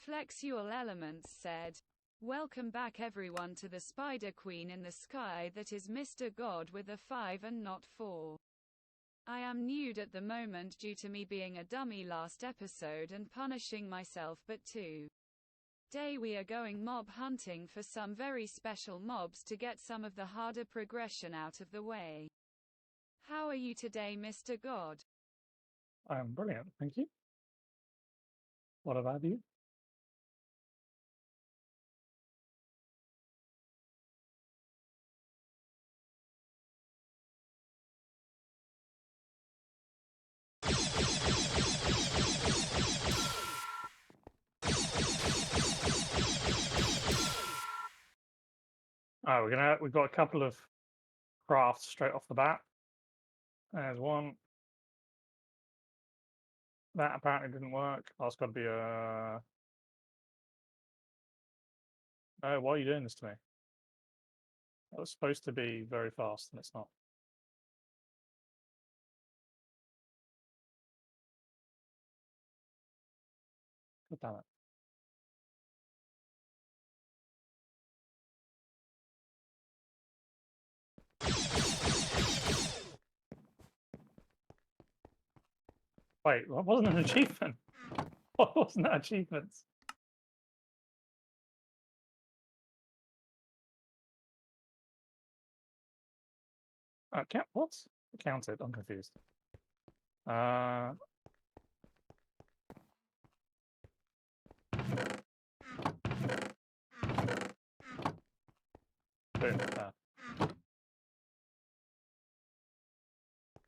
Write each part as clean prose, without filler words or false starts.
Flex Your Elements said, "Welcome back everyone to the Spider Queen in the sky that is Mr. God with a 5 and not 4. I am nude at the moment due to me being a dummy last episode and punishing myself, but today we are going mob hunting for some very special mobs to get some of the harder progression out of the way. How are you today, Mr. God?" I am brilliant, thank you. What about you? Oh, we've got a couple of crafts straight off the bat. There's one. That apparently didn't work. That's got to be a... Oh, why are you doing this to me? That was supposed to be very fast, and it's not. God damn it. Wait, what wasn't an achievement? What wasn't that achievements? What? It counted. I'm confused. Boom.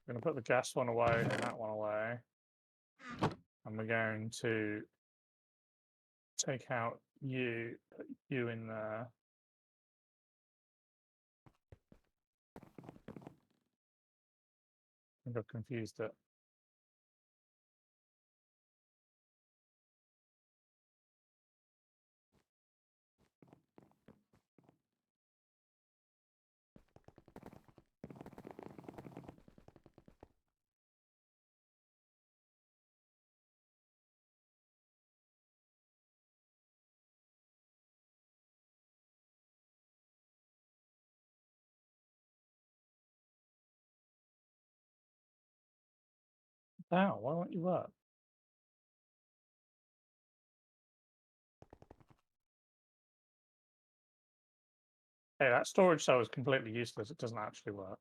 We're going to put the gas one away and that one away. And we're going to take out you, put you in there. I think I've confused it. Wow, why won't you work? Hey, that storage cell is completely useless. It doesn't actually work.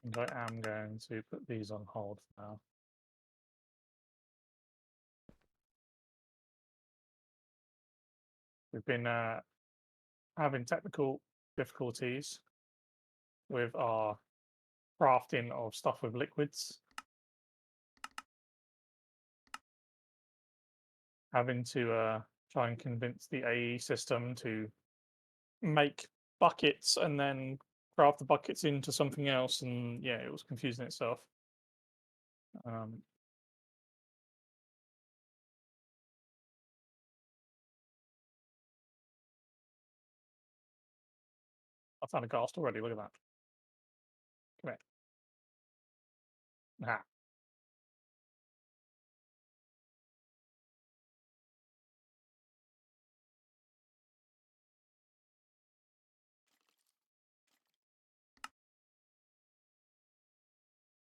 And I am going to put these on hold for now. We've been having technical difficulties with our crafting of stuff with liquids. Having to try and convince the AE system to make buckets and then craft the buckets into something else, and yeah, it was confusing itself. I found a ghast already. Look at that. Come here. Nah.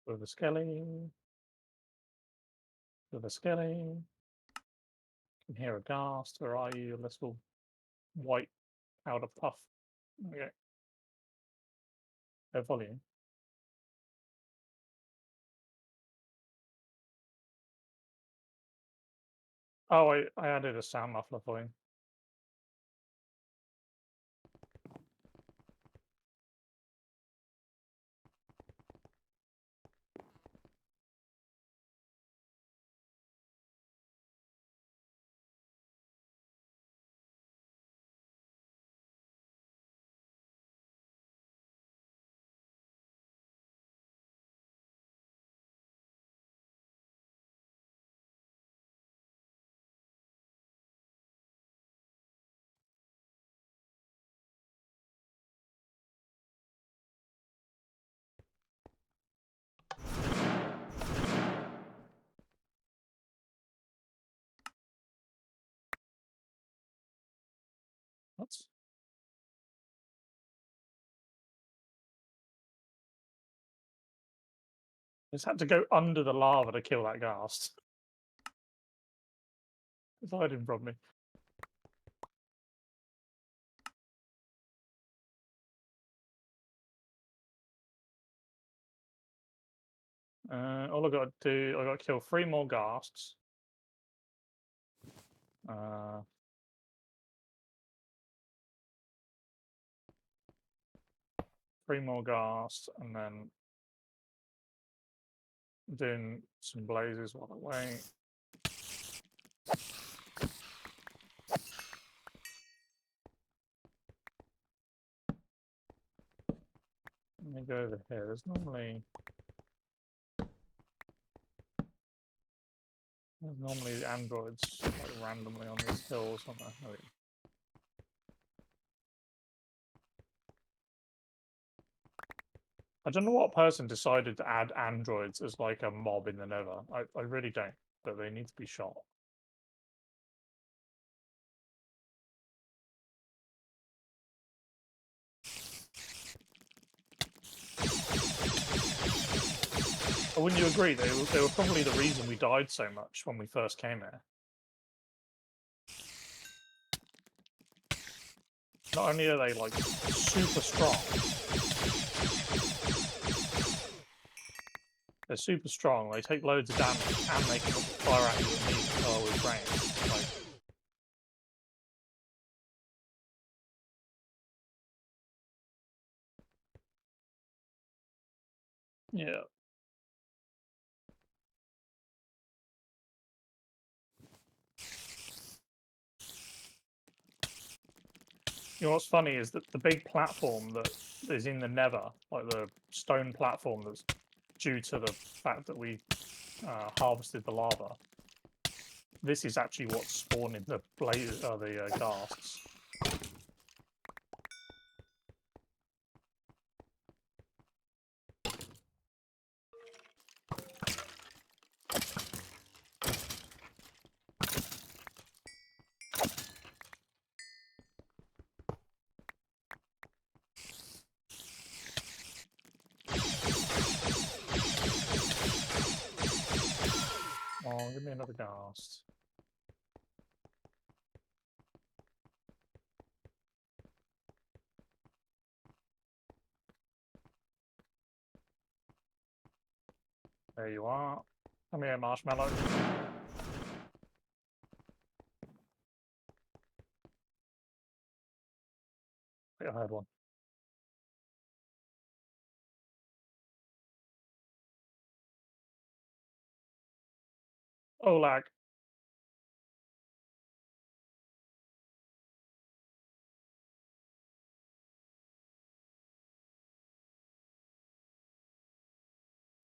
With the skelly. With the skelly. Can hear a ghast. Where are you, little white powder puff? Okay. No volume. Oh, I added a sound muffler for him. Just had to go under the lava to kill that ghast. It's hiding from me. All I got to do, I got to kill 3 more ghasts. 3 more ghasts, and then doing some blazes while I wait. Let me go over here. There's normally androids like randomly on these hills, aren't there? Oh, yeah. I don't know what person decided to add androids as like a mob in the Nether. I really don't, but they need to be shot. But wouldn't you agree? They were probably the reason we died so much when we first came here. Not only are they like super strong, they're super strong. They take loads of damage, and they can fire at you with range. Like, yeah. You know what's funny is that the big platform that is in the Nether, like the stone platform that's due to the fact that we harvested the lava, this is actually what's spawning the ghasts. Oh, give me another ghast. There you are. Come here, marshmallow. I think I heard one. Oh, lag.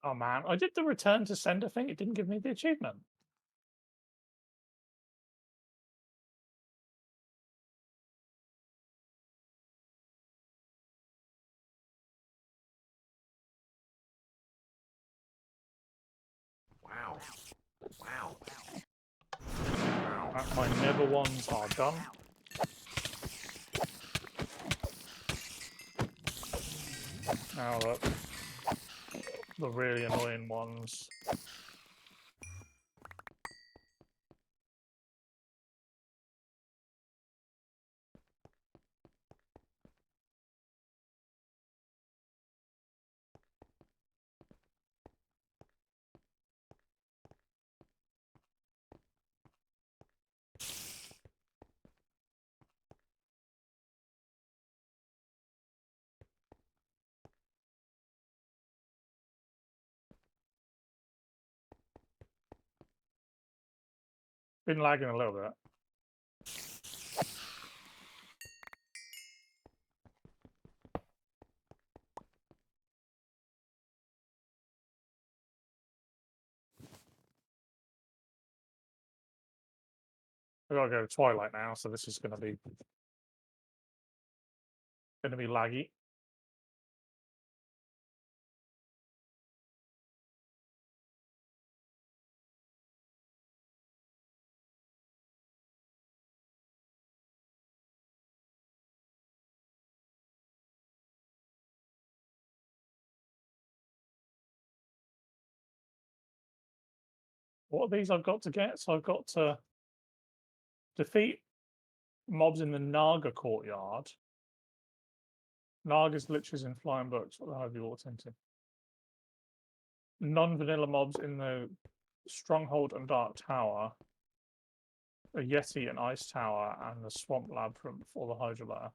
Oh man, I did the return to sender thing. It didn't give me the achievement. Wow. Wow. My Nether ones are done. Now the really annoying ones. Been lagging a little bit. I gotta go to Twilight now, so this is gonna be laggy. What are these I've got to get? So I've got to defeat mobs in the Naga courtyard. Nagas, liches, and flying books. What the hell have you walked into? Non-vanilla mobs in the Stronghold and Dark Tower. A Yeti and Ice Tower, and the Swamp Lab from before the Hydra Lair.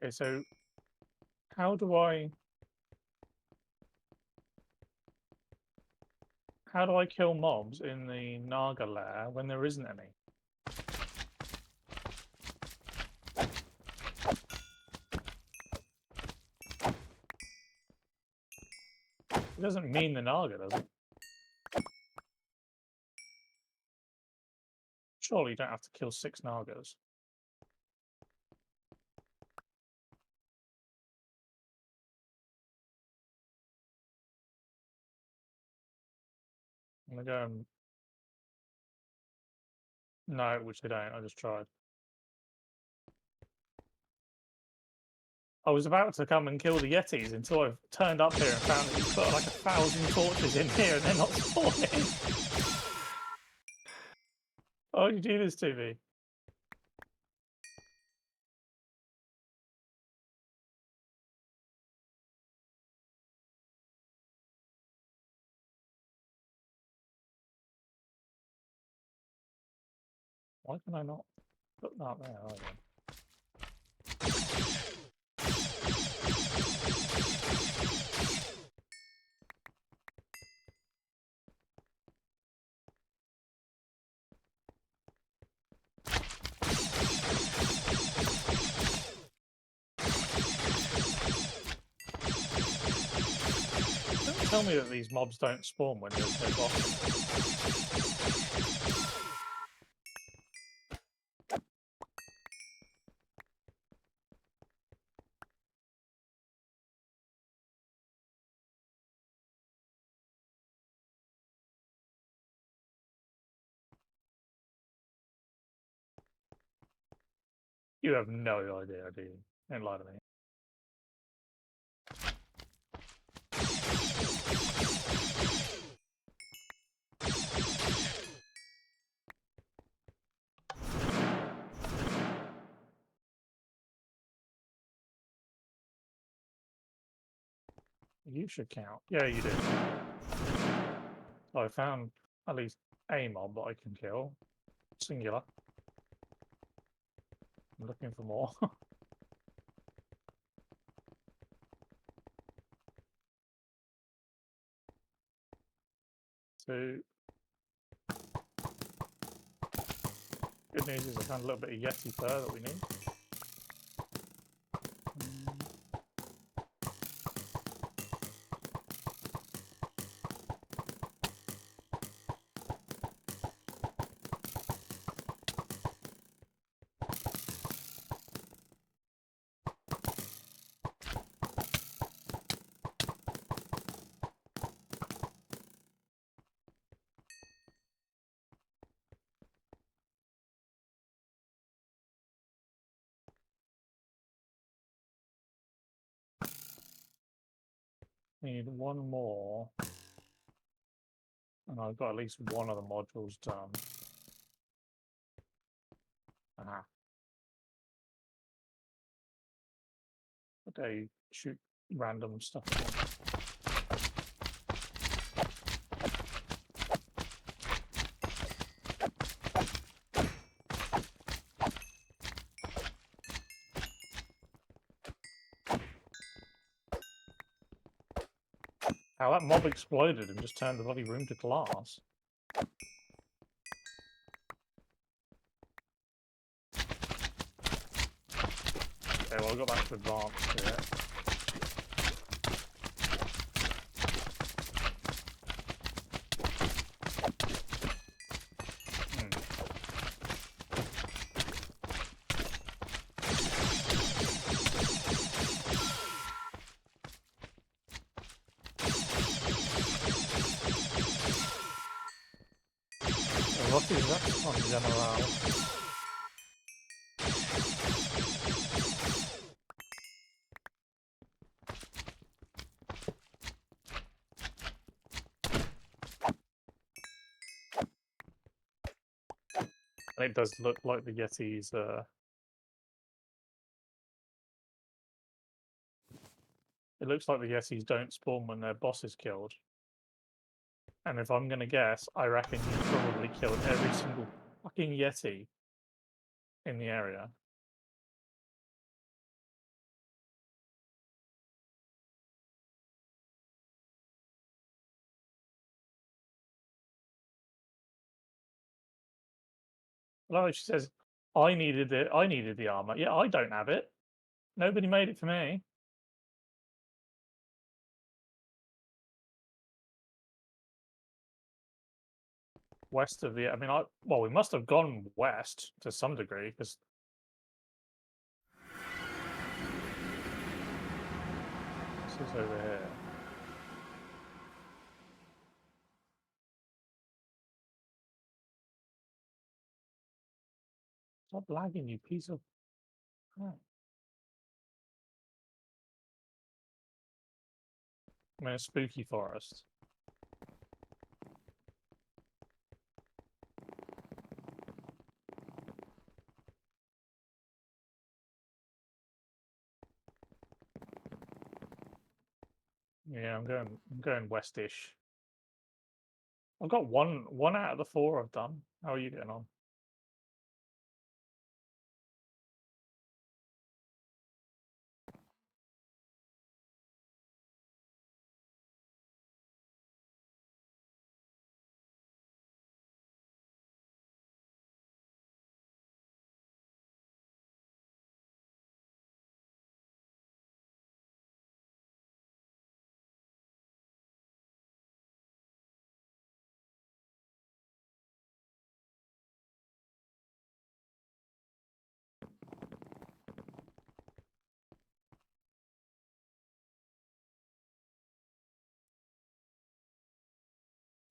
Okay, so how do I kill mobs in the Naga lair when there isn't any? It doesn't mean the Naga, does it? Surely you don't have to kill 6 Nagas. I'm gonna go and... No, which they don't. I just tried. I was about to come and kill the Yetis until I turned up here and found that you put like 1,000 torches in here and they're not spawning. Why would you do this to me? Why can I not put that there either? Don't tell me that these mobs don't spawn when there's no boss. You have no idea, do you? Don't lie to me. You should count. Yeah, you do. I found at least a mob that I can kill. Singular. I'm looking for more. So, good news is I found a little bit of Yeti fur that we need. Need one more. And I've got at least one of the modules done. Aha. Okay, shoot random stuff. How that mob exploded and just turned the bloody room to glass. Okay, well I got back to advance here. what is that on general? And it does look like the Yetis. It looks like the Yetis don't spawn when their boss is killed. And if I'm gonna guess, I reckon he's probably killed every single fucking Yeti in the area. Well, she says, I needed it. I needed the armor. Yeah, I don't have it. Nobody made it for me. West of the. I mean, well, we must have gone west to some degree because this is over here. Stop lagging, you piece of. Oh. I'm in a spooky forest. Yeah, I'm going westish. I've got one out of the 4 I've done. How are you getting on?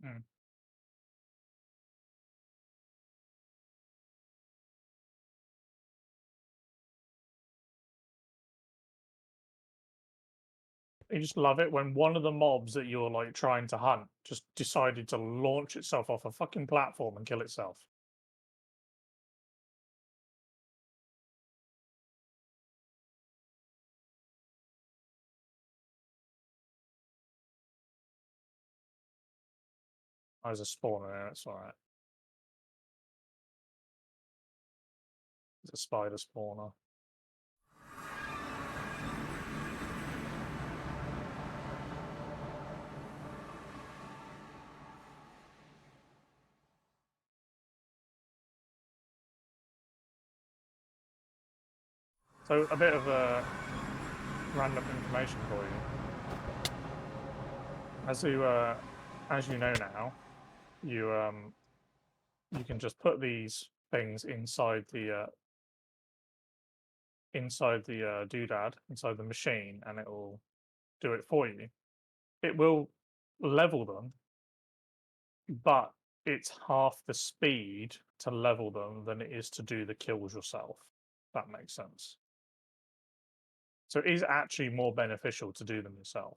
Mm. You just love it when one of the mobs that you're like trying to hunt just decided to launch itself off a fucking platform and kill itself. There's a spawner there, it's alright. It's a spider spawner. So a bit of random information for you. As you know now, you can just put these things inside the doodad, inside the machine, and it will do it for you. It will level them, but it's half the speed to level them than it is to do the kills yourself. That makes sense. So it is actually more beneficial to do them yourself.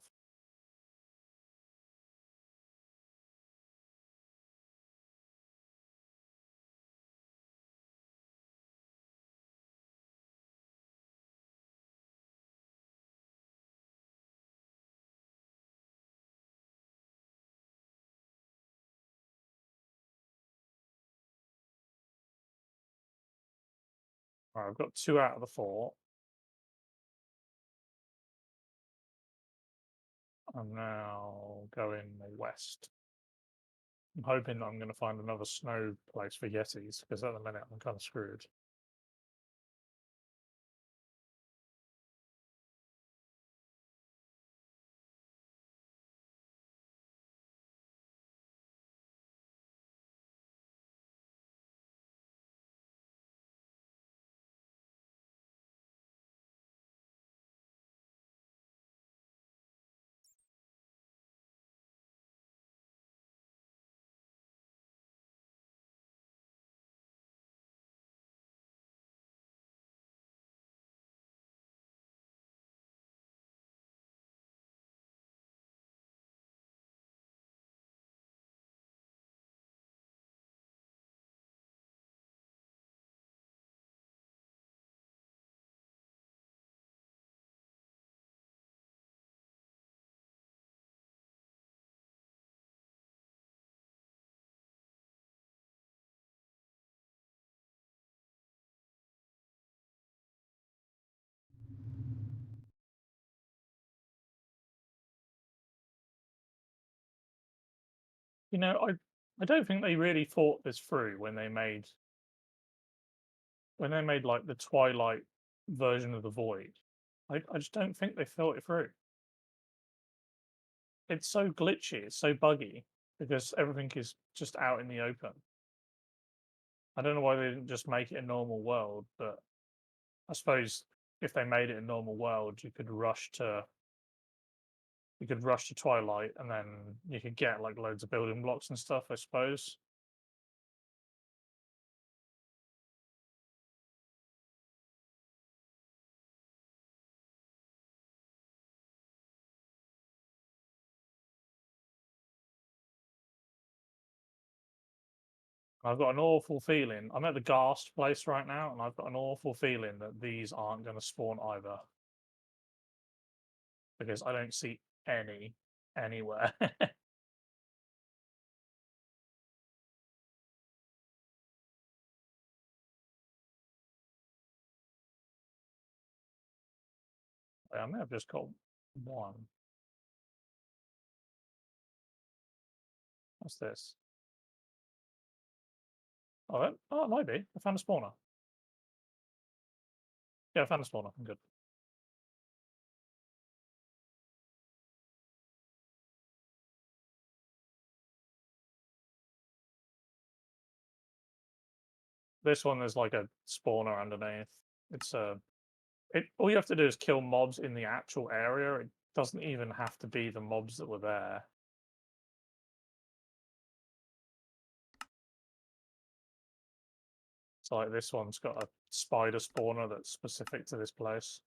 Right, I've got 2 out of the 4. I'm now going west. I'm hoping that I'm going to find another snow place for Yetis, because at the minute I'm kind of screwed. You know, I don't think they really thought this through when they made like the Twilight version of the Void. I just don't think they thought it through. It's so glitchy, it's so buggy because everything is just out in the open. I don't know why they didn't just make it a normal world, but I suppose if they made it a normal world, you could rush to Twilight, and then you could get like loads of building blocks and stuff, I suppose. I've got an awful feeling. I'm at the Ghast place right now, and I've got an awful feeling that these aren't going to spawn either, because I don't see any anywhere. I may have just got one. What's this? Oh, it might be. I found a spawner. Yeah, I found a spawner. I'm good. This one there's like a spawner underneath. It's all you have to do is kill mobs in the actual area. It doesn't even have to be the mobs that were there. So like this one's got a spider spawner that's specific to this place.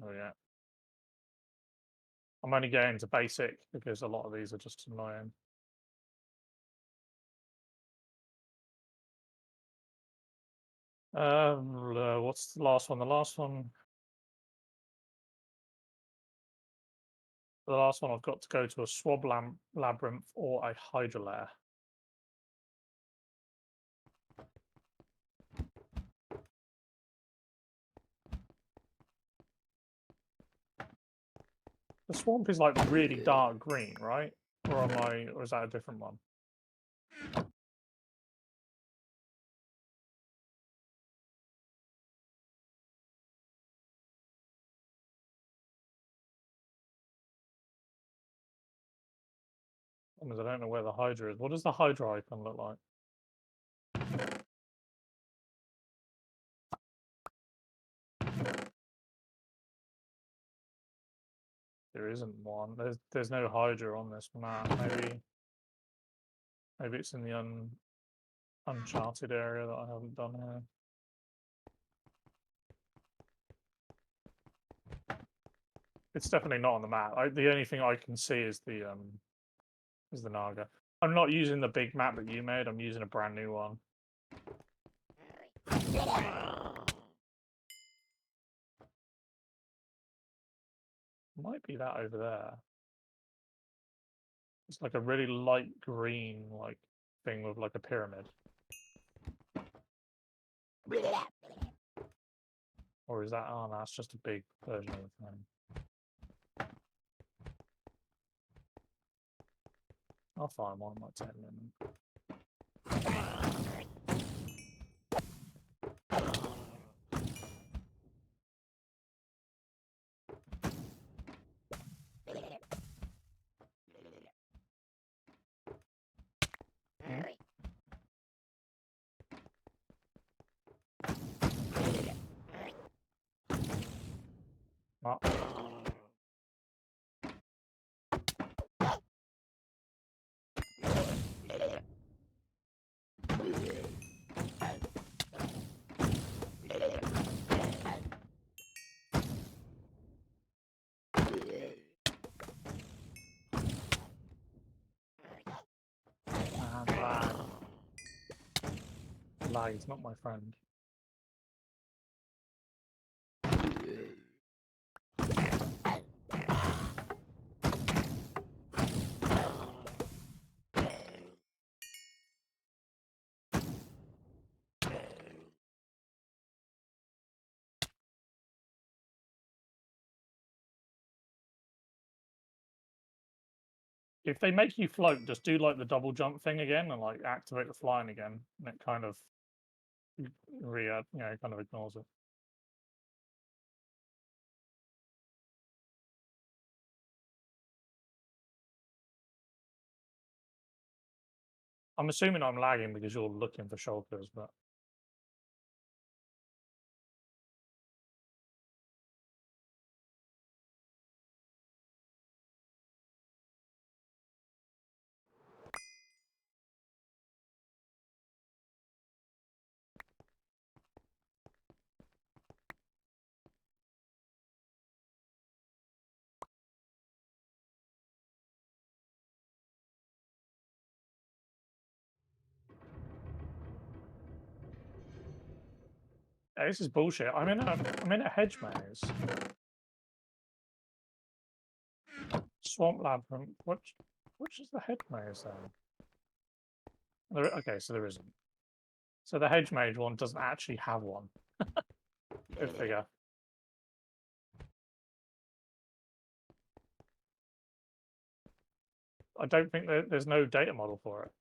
Oh yeah. I'm only going to basic because a lot of these are just annoying. What's the last one? The last one I've got to go to a swab labyrinth or a hydra lair. The swamp is like really dark green, right? Or is that a different one? Because I don't know where the hydra is. What does the hydra icon look like? There isn't one. There's no hydra on this map. Maybe it's in the uncharted area that I haven't done here. It's definitely not on the map. The only thing I can see is the Naga. I'm not using the big map that you made. I'm using a brand new one. Might be that over there. It's like a really light green like thing with like a pyramid. Or is that? Oh, no, that's just a big version of the thing. I'll find one. It might take a minute. Oh. Lag is not my friend. If they make you float, just do like the double jump thing again and like activate the flying again, and it kind of kind of ignores it. I'm assuming I'm lagging because you're looking for shulkers, but hey, this is bullshit. I'm in a hedge maze. Swamp labyrinth. Which is the hedge maze then? Okay, so there isn't. So the hedge maze one doesn't actually have one. Go figure. I don't think there's no data model for it.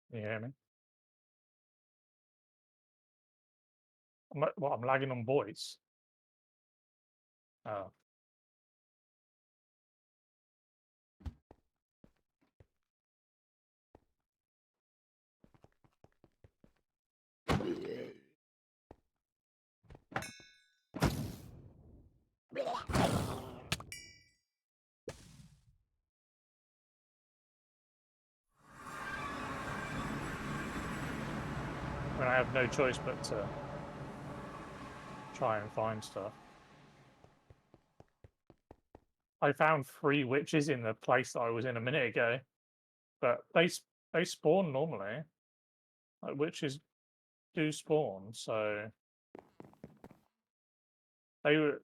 Can you hear me? I'm lagging on voice. Oh. I mean, I have no choice but to try and find stuff. I found 3 witches in the place that I was in a minute ago, but they spawn normally. Like witches do spawn, so they were.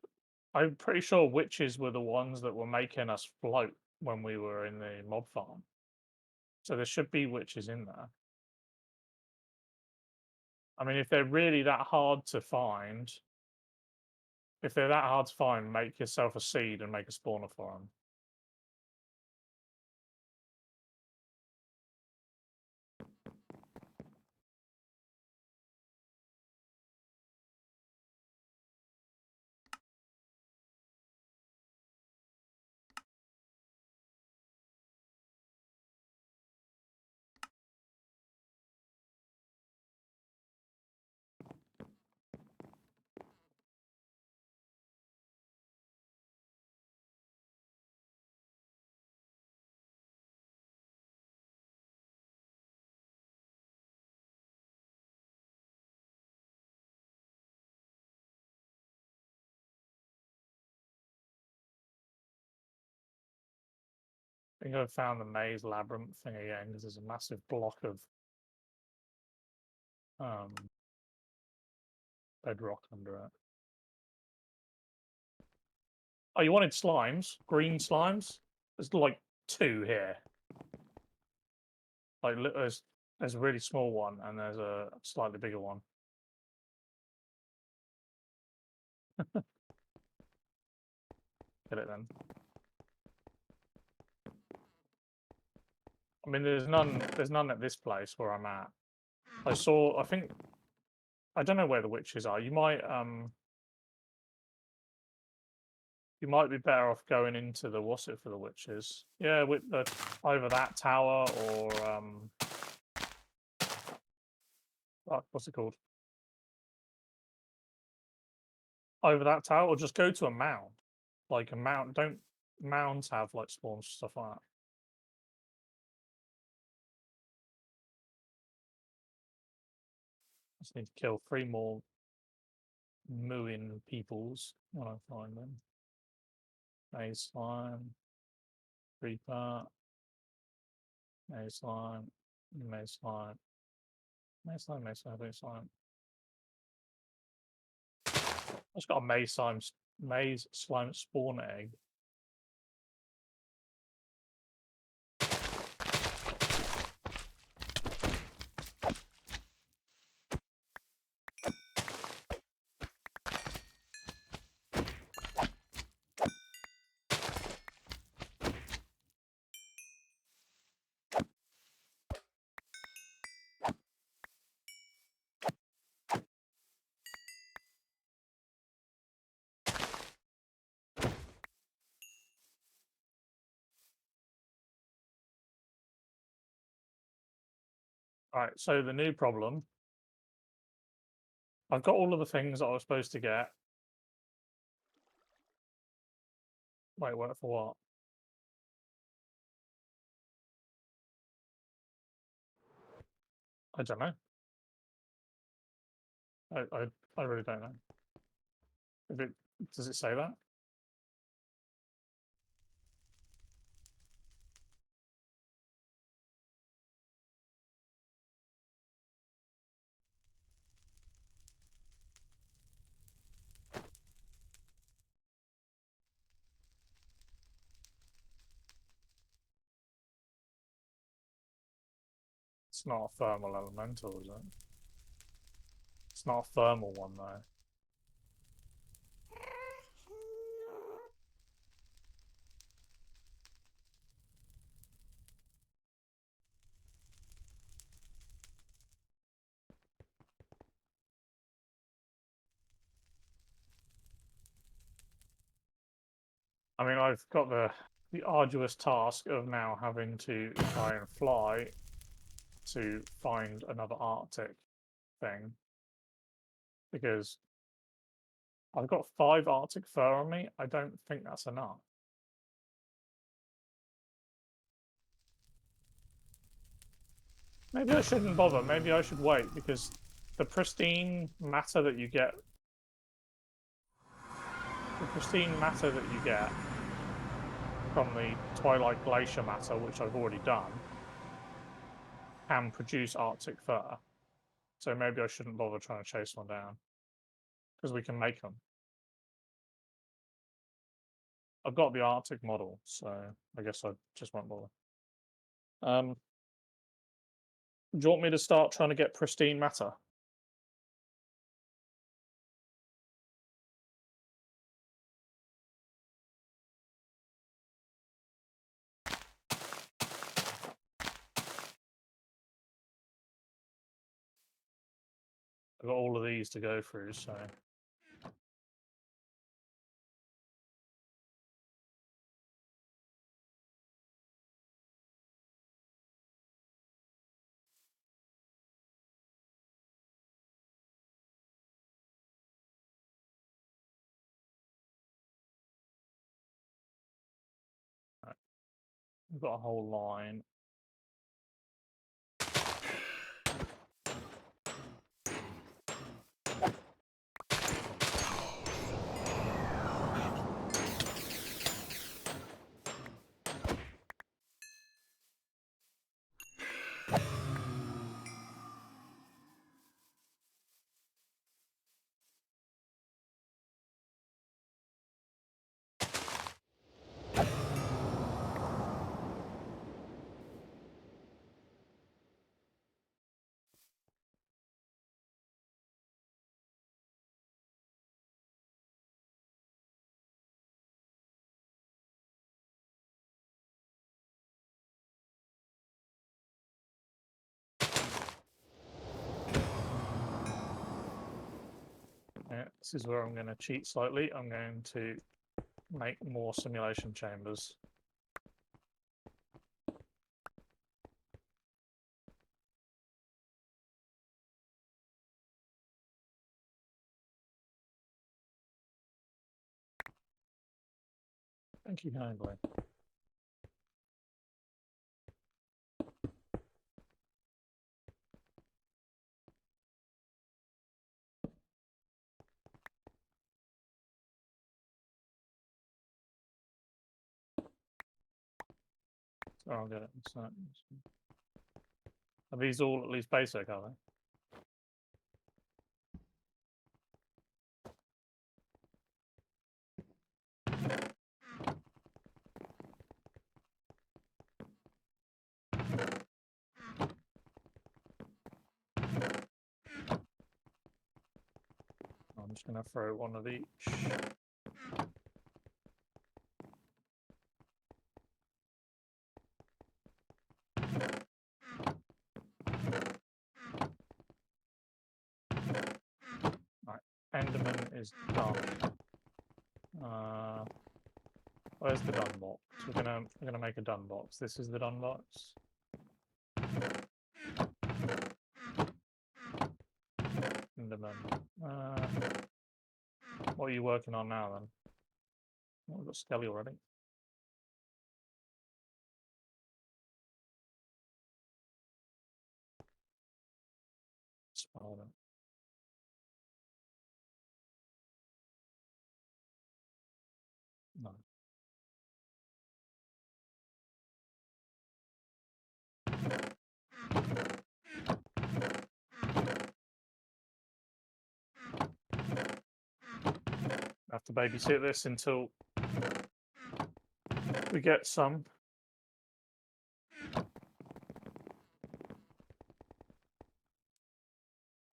I'm pretty sure witches were the ones that were making us float when we were in the mob farm. So there should be witches in there. I mean, if they're really that hard to find, make yourself a seed and make a spawner for them. I think I've found the maze labyrinth thing again because there's a massive block of bedrock under it. Oh, you wanted slimes? Green slimes? There's like 2 here. Like there's a really small one and there's a slightly bigger one. Get it then. I mean, there's none at this place where I'm at. I don't know where the witches are. You might be better off going into the what's it for the witches? Yeah, with the either that tower or what's it called? Over that tower, or just go to a mound. Like a mound. Don't mounds have like spawns stuff like that? Just need to kill 3 more mooing peoples when I find them. Maze slime, creeper, maze slime, maze slime, maze slime, maze slime, maze slime. It's got a maze slime spawn egg. Alright, so the new problem. I've got all of the things that I was supposed to get. Wait, what for what? I don't know. I really don't know. Does it say that? It's not a thermal elemental, is it? It's not a thermal one though. I mean, I've got the arduous task of now having to try and fly to find another Arctic thing because I've got 5 Arctic fur on me. I don't think that's enough. Maybe I shouldn't bother. Maybe I should wait because the pristine matter that you get from the Twilight Glacier matter, which I've already done, can produce Arctic fur. So maybe I shouldn't bother trying to chase one down because we can make them. I've got the Arctic model, so I guess I just won't bother. Do you want me to start trying to get pristine matter? I've got all of these to go through, so. I've got a whole line. Yeah, this is where I'm going to cheat slightly. I'm going to make more simulation chambers. Thank you kindly. So I'll get it. Are these all at least basic, are they? I'm just going to throw one of each. Right, Enderman is done. Where's the done box? We're gonna make a done box. This is the done box. Enderman. What are you working on now then? Oh, we've got Skelly already. Spider. No. I have to babysit this until we get some.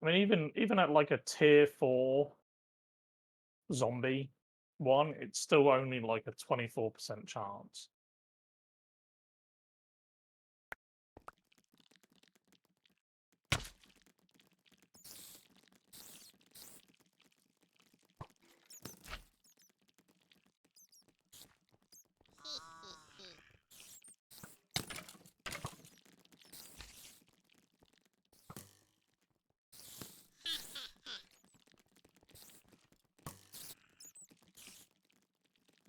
I mean, even at like a tier 4 zombie one, it's still only like a 24% chance.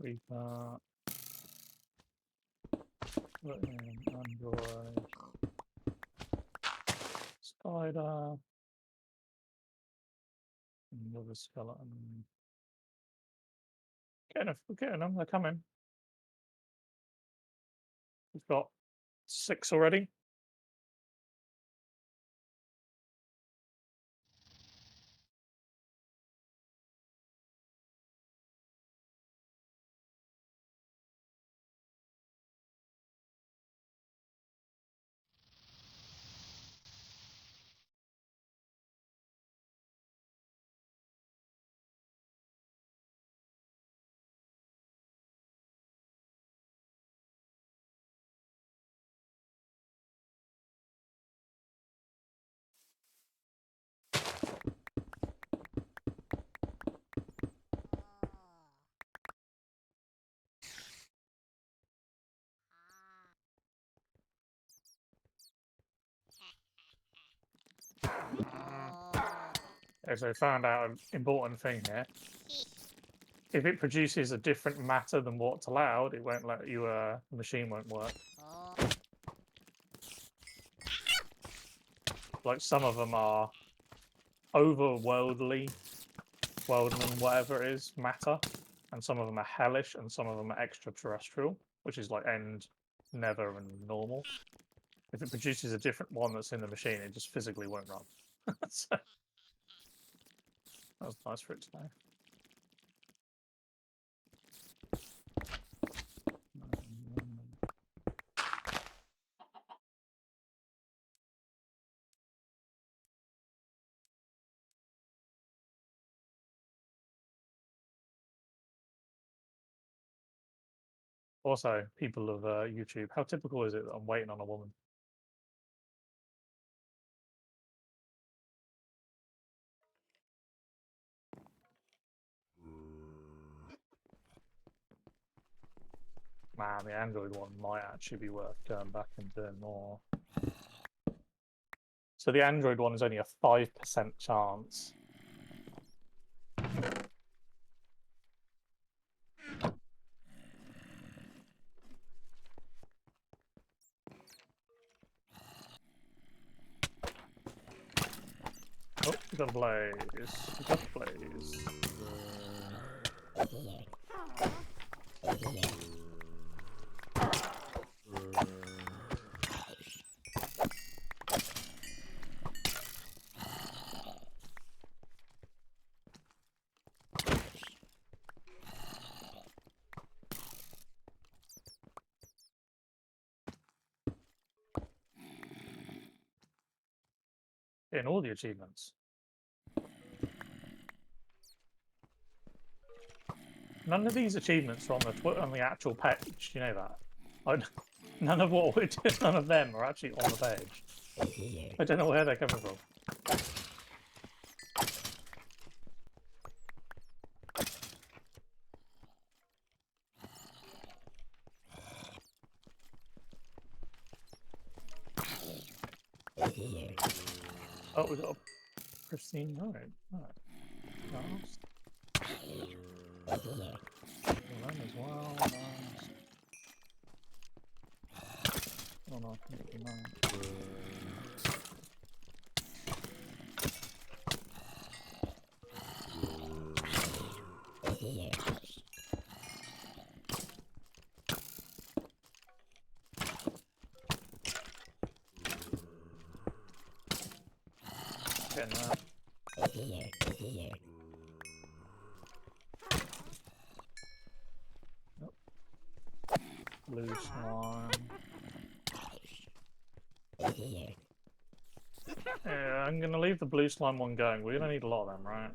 We've put in Android, Spider, another skeleton. We're getting them, they're coming. We've got 6 already. Okay, so I found out an important thing here. If it produces a different matter than what's allowed, it won't let you, the machine won't work. Like some of them are overworldly, worldman, whatever it is, matter, and some of them are hellish, and some of them are extraterrestrial, which is like end, nether, and normal. If it produces a different one that's in the machine, it just physically won't run. So, that was nice for it to know. Also, people of YouTube, how typical is it that I'm waiting on a woman? Man, the Android one might actually be worth going back and doing more. So the Android one is only a 5% chance. Oh, we got a blaze. We got a blaze. Getting all the achievements. None of these achievements are on the actual page. You know that. None of what we're doing, none of them are actually on the page. I don't know where they're coming from. Oh, we got a pristine road. Right. Nice. Them as well. Nice. Oh no, I can't do that. Getting that. Nope. Blue slime. Yeah, I'm gonna leave the blue slime one going. We're gonna need a lot of them, right?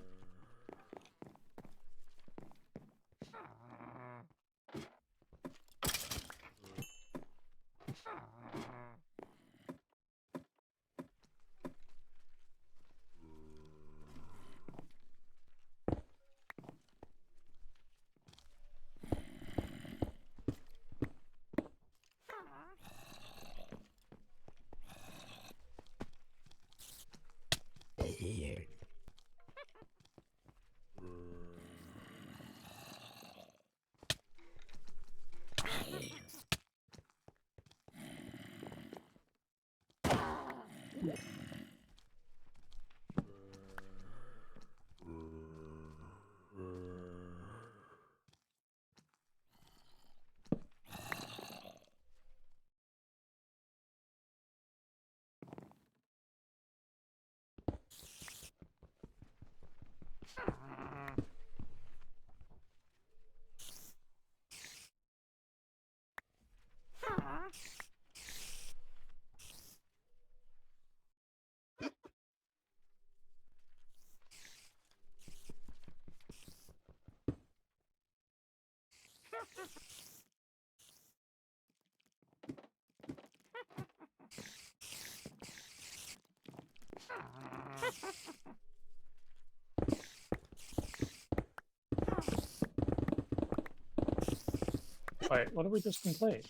Wait, what did we just complete?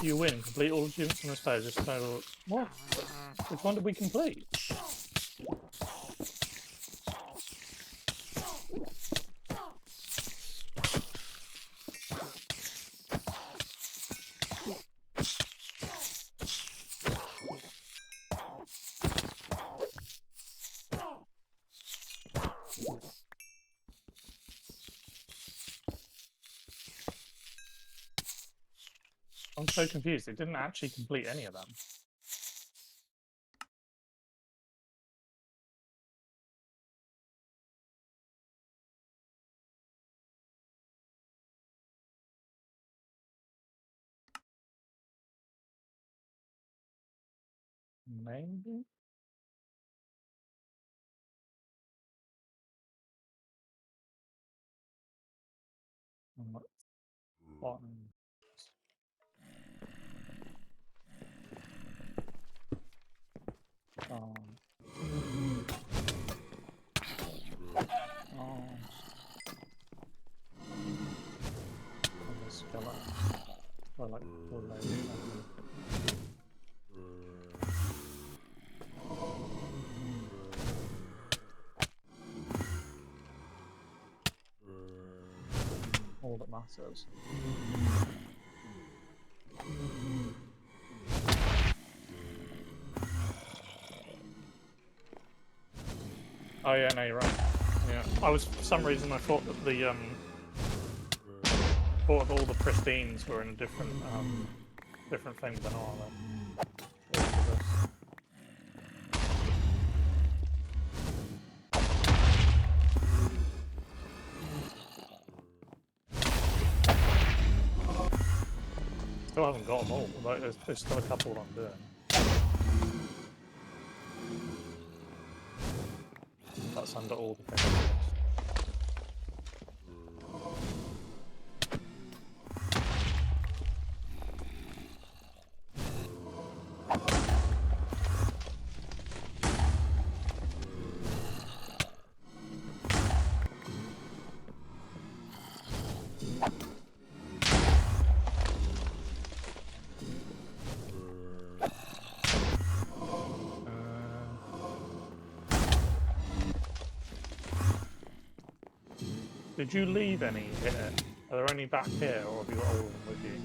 You win. Complete all achievements on this page. This total. What? Which one did we complete? I'm so confused. It didn't actually complete any of them. Maybe? Bottom. Oh. And the skeleton. Or like full lady. All that matters. Oh yeah, no, you're right. Yeah, I was for some reason I thought that the thought of all the pristines were in a different different thing than all of them. Still haven't got them all. Like, there's still a couple that I'm doing. That's under all the things. Did you leave any here? Are there any back here, or have you got all of them with you?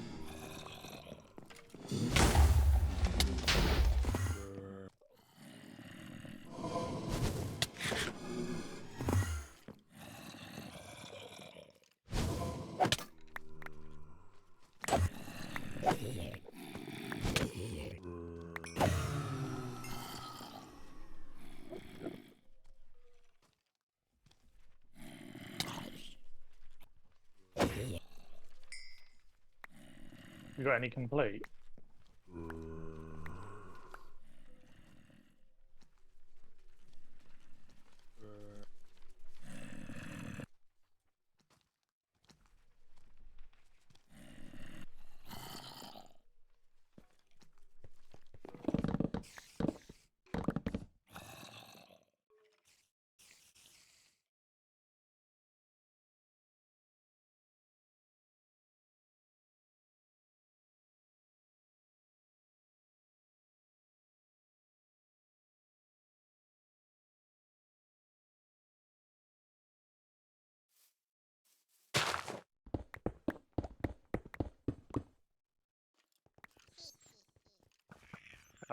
You got any complete?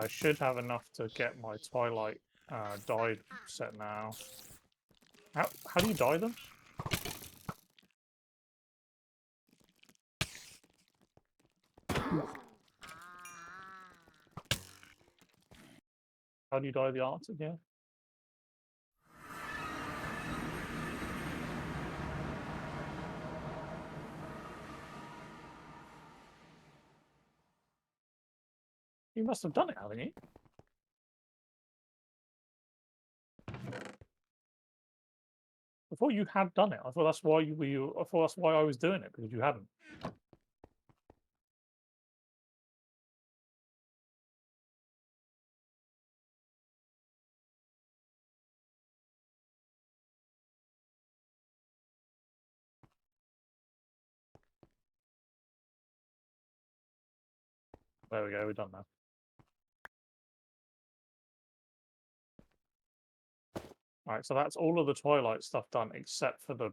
I should have enough to get my Twilight dye set now. How do you dye them? How do you dye the art again? You must have done it, haven't you? I thought you had done it. I thought that's why I thought that's why I was doing it, because you hadn't. There we go, we're done now. Alright, so that's all of the Twilight stuff done, except for the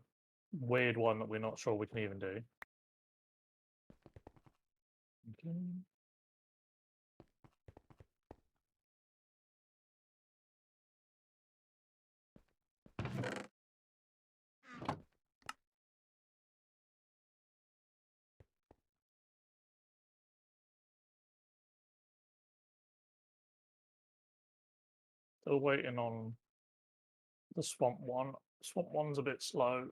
weird one that we're not sure we can even do. Okay. Still waiting on the swamp one. Swamp one's a bit slow.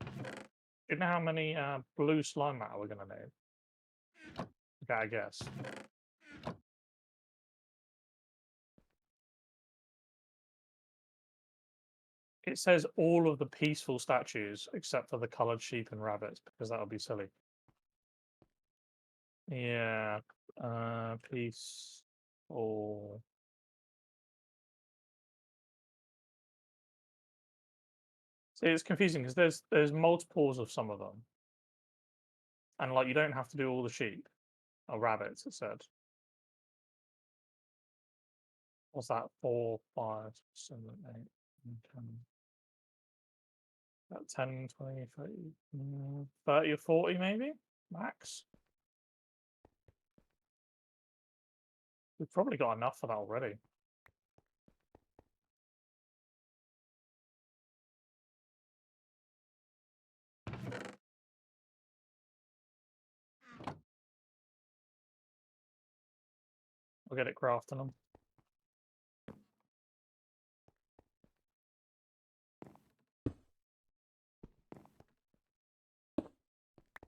Do you know how many blue slime matter we're gonna need? Okay, I guess. It says all of the peaceful statues except for the coloured sheep and rabbits, because that would be silly. Yeah. Peaceful. See, it's confusing because there's multiples of some of them. And like you don't have to do all the sheep or rabbits, it said. What's that? 4, 5, 7, 8, 10. About 10, 20, 30, 30 or 40 maybe? Max? We've probably got enough for that already. We'll get it crafting them.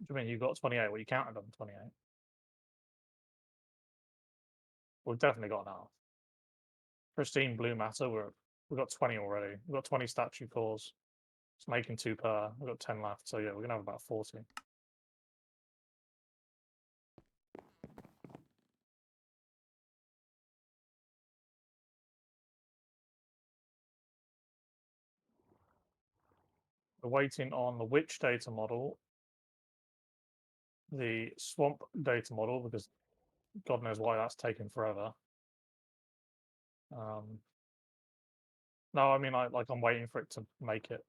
What do you mean you got 28? Well, you counted on 28. We've definitely got enough. Pristine blue matter, we've got 20 already. We've got 20 statue cores. It's making 2 per. We've got 10 left, so yeah, we're gonna have about 40. We're waiting on the witch data model, the swamp data model, because God knows why that's taken forever. No, I mean, like I'm waiting for it to make it.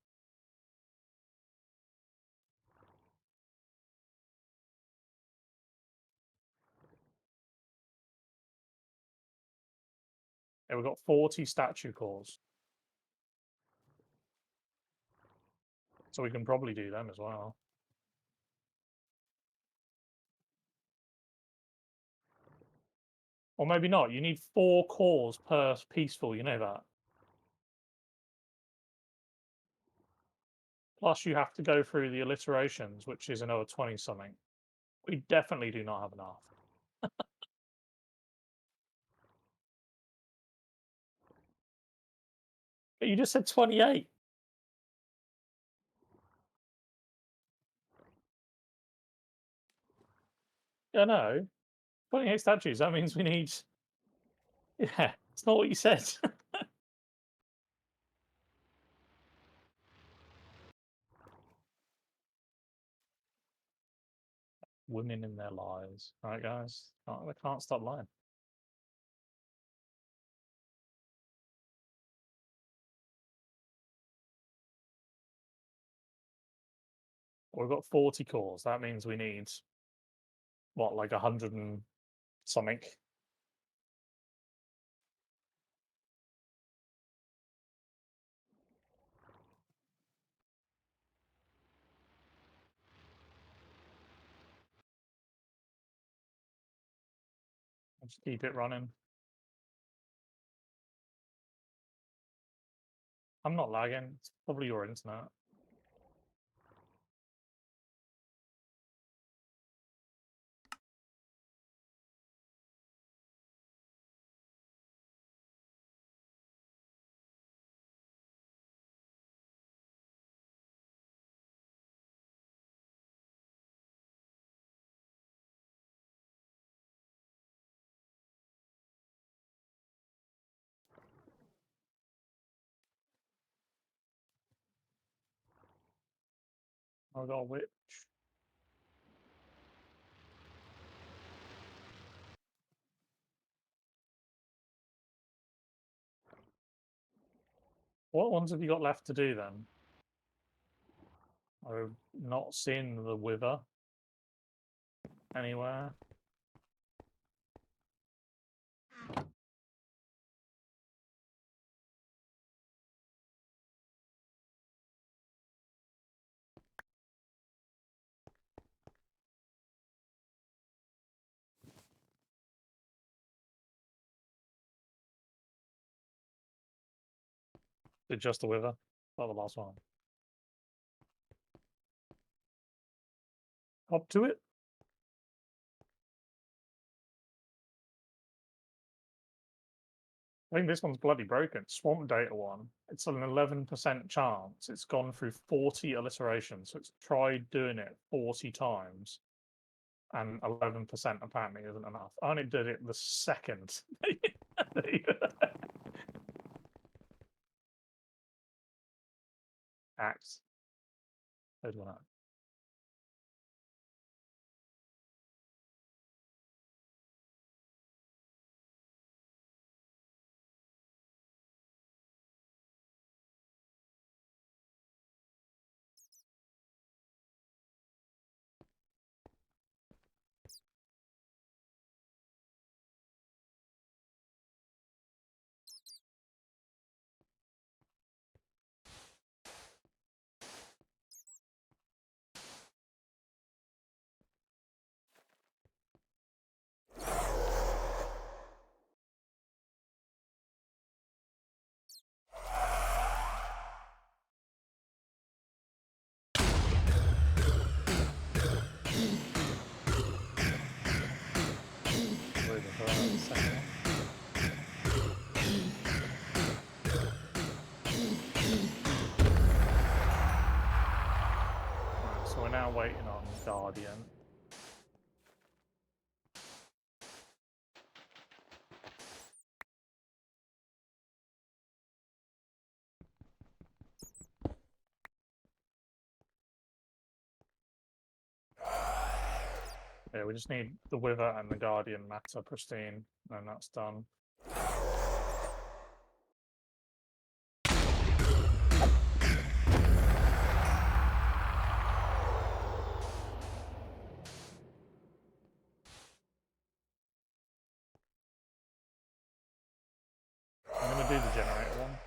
Yeah, we've got 40 statue cores. So we can probably do them as well. Or maybe not. You need 4 cores per peaceful, you know that. Plus you have to go through the alliterations, which is another 20 something. We definitely do not have enough. But you just said 28. I know. 28 statues, that means we need... Yeah, it's not what you said. Women in their lives. All right, guys? They can't stop lying. We've got 40 cores. That means we need, what, like 100 and something? Just keep it running. I'm not lagging. It's probably your internet. I got a witch. What ones have you got left to do then? I've not seen the wither anywhere. Did just the wither? Not the last one. Up to it. I think this one's bloody broken. Swamp data one. It's an 11% chance. It's gone through 40 alliterations. So it's tried doing it 40 times. And 11% apparently isn't enough. I only did it the second. Axe. There's one out. Second one. Right, so we're now waiting on Guardian. Yeah, we just need the Wither and the Guardian matter pristine, and that's done. I'm going to do the generator one.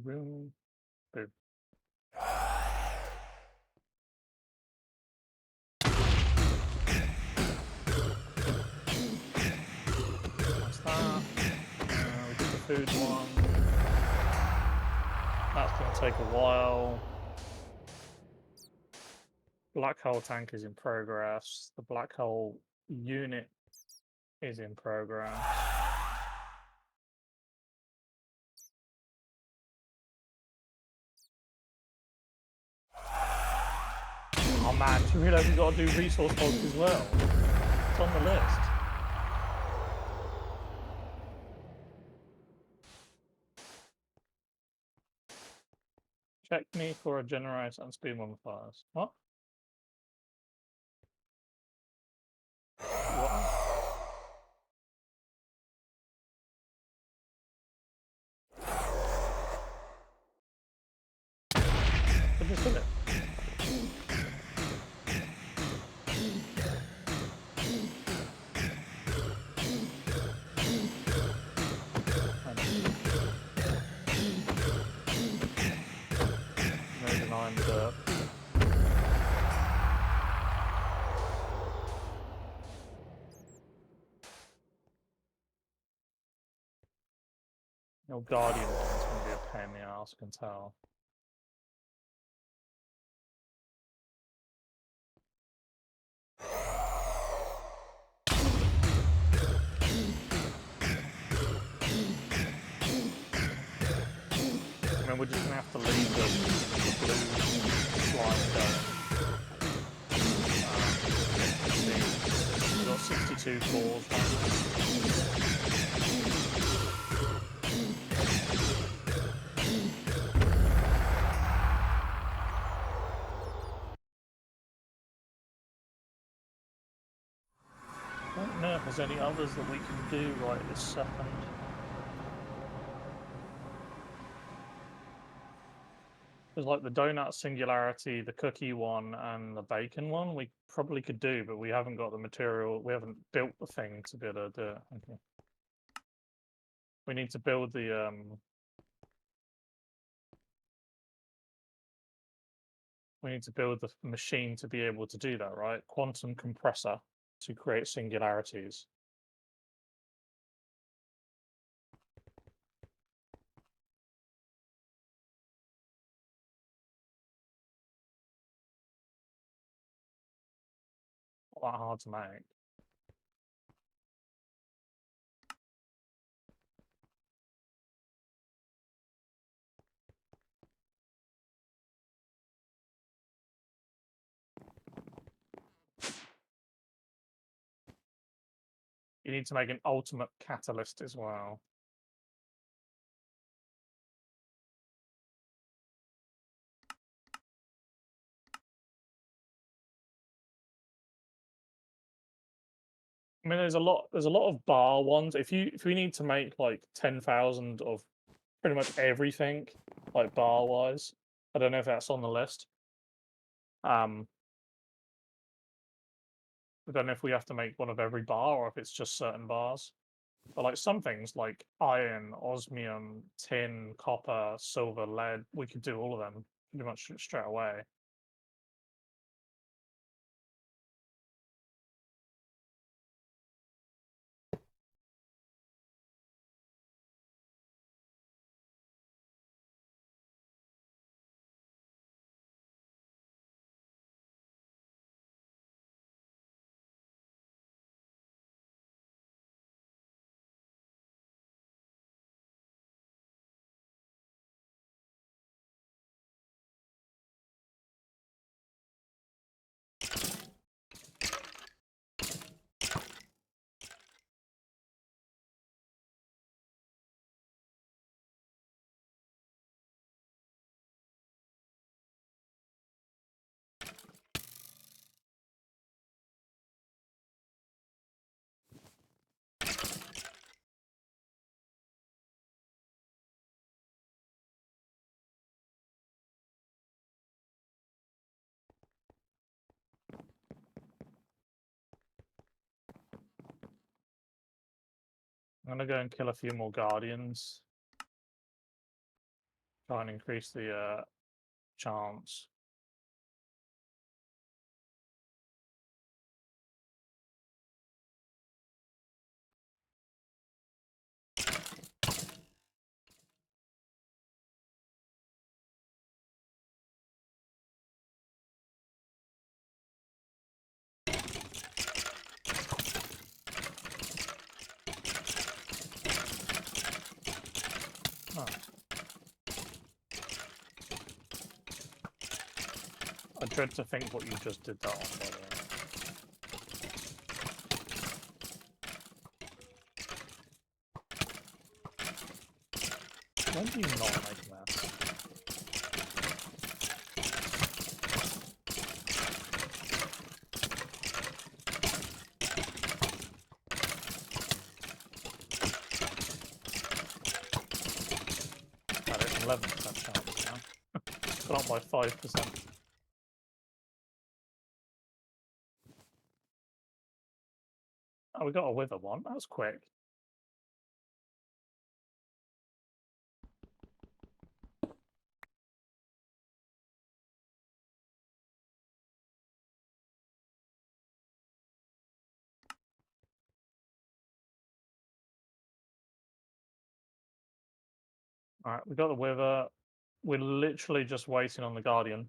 Boom. Boom. That's that. We did the food one. That's going to take a while. Black hole tank is in progress. The black hole unit is in progress. Oh man, do you realise we've got to do resource hogs as well? It's on the list. Check me for a generator and speed modifiers. What? What? I just did it. No denying the dirt. Your Guardian one's going to be a pain in the ass, I can tell. I mean, we're just going to have to leave the blue slime going. We've got 62 cores now. I don't know if there's any others that we can do right this second. There's like the donut singularity, the cookie one, and the bacon one. We probably could do, but we haven't got the material. We haven't built the thing to be able to do it. Okay. We need to build the we need to build the machine to be able to do that, right? Quantum compressor to create singularities. Not that hard to make. You need to make an ultimate catalyst as well. I mean, there's a lot of bar ones. If we need to make like 10,000 of pretty much everything, like bar wise, I don't know if that's on the list. I don't know if we have to make one of every bar or if it's just certain bars. But like some things like iron, osmium, tin, copper, silver, lead, we could do all of them pretty much straight away. I'm gonna go and kill a few more guardians. Try and increase the chance. Oh. I dread to think what you just did that on, by the way. When do you not make a mess? That is 11% chance now. Gone up by 5%. Oh, we got a wither one. That was quick. Alright, we got the wither. We're literally just waiting on the guardian.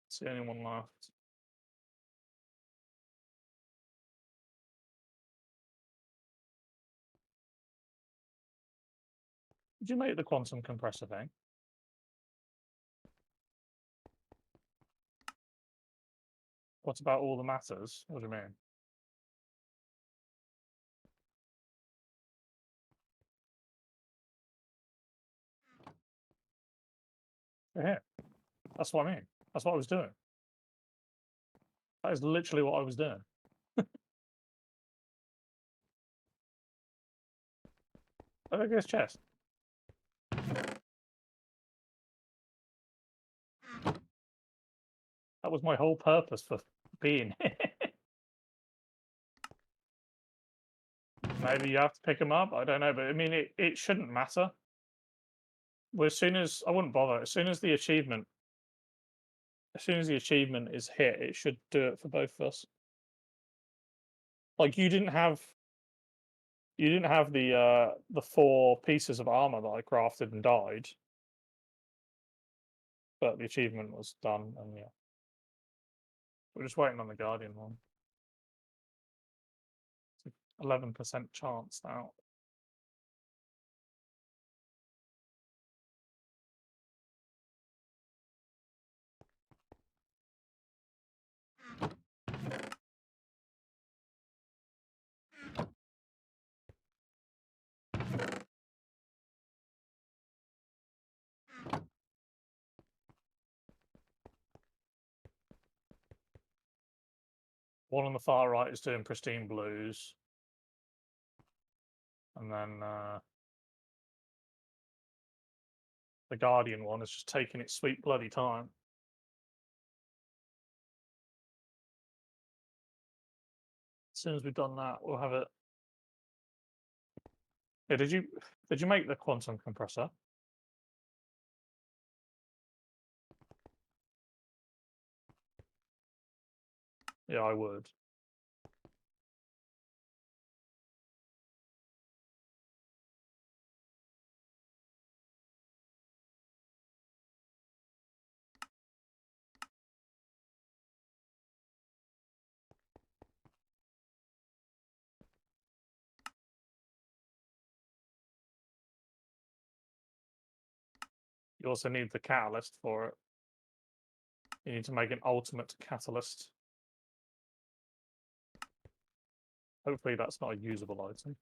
It's the only one left. Did you make the quantum compressor thing? What about all the matters? What do you mean? They're here. That's what I mean. That's what I was doing. That is literally what I was doing. Oh, there goes chest. That was my whole purpose for being here. Maybe you have to pick them up. I don't know, but I mean, it shouldn't matter. Well, as soon as I wouldn't bother. As soon as the achievement is hit, it should do it for both of us. Like you didn't have the 4 pieces of armor that I crafted and died, but the achievement was done, and yeah, we're just waiting on the guardian one. 11% chance now. One on the far right is doing pristine blues, and then the guardian one is just taking its sweet bloody time. As soon as we've done that, we'll have it Yeah, did you make the quantum compressor? Yeah, I would. You also need the catalyst for it. You need to make an ultimate catalyst. Hopefully that's not a usable item.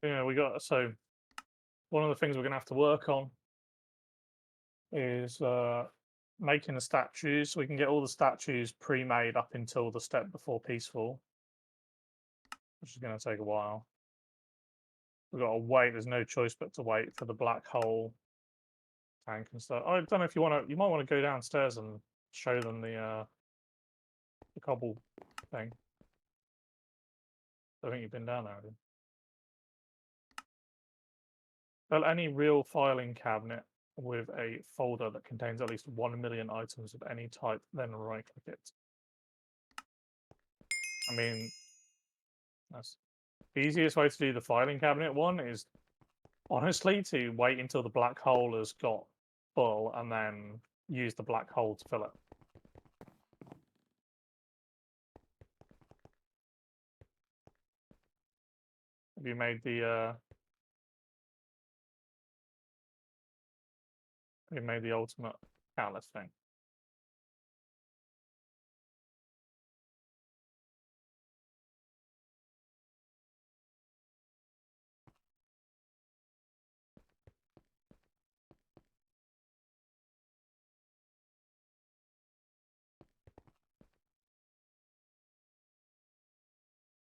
Yeah, so one of the things we're gonna have to work on is making the statues. So we can get all the statues pre-made up until the step before peaceful, which is gonna take a while. We've got to wait. There's no choice but to wait for the black hole tank and stuff. I don't know if you want to. You might want to go downstairs and show them the cobble thing. I think you've been down there already. Well, any real filing cabinet with a folder that contains at least 1 million items of any type, then right-click it. I mean, that's the easiest way to do the filing cabinet one is honestly to wait until the black hole has got full and then use the black hole to fill it. Have you made the ultimate catalyst thing?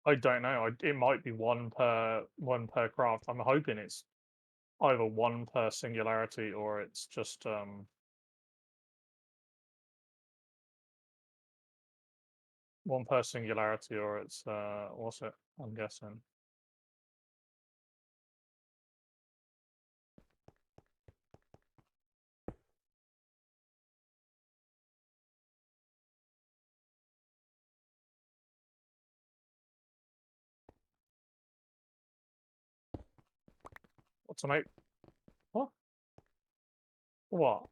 I don't know. It might be one per craft. I'm hoping it's either one per singularity or it's just one per singularity or it's what's it? I'm guessing. What to make? What? What?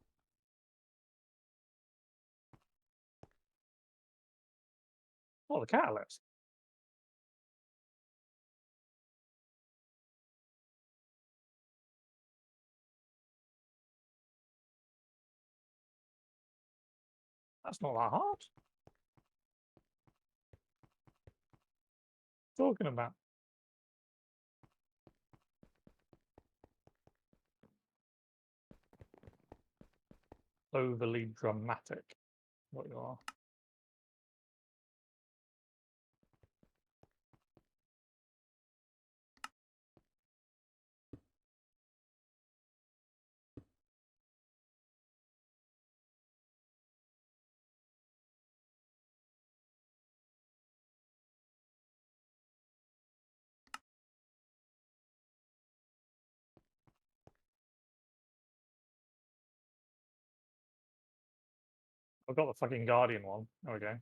Oh, the catalyst. That's not that hard. Talking about overly dramatic. What you are. I've got the fucking Guardian one. There we go.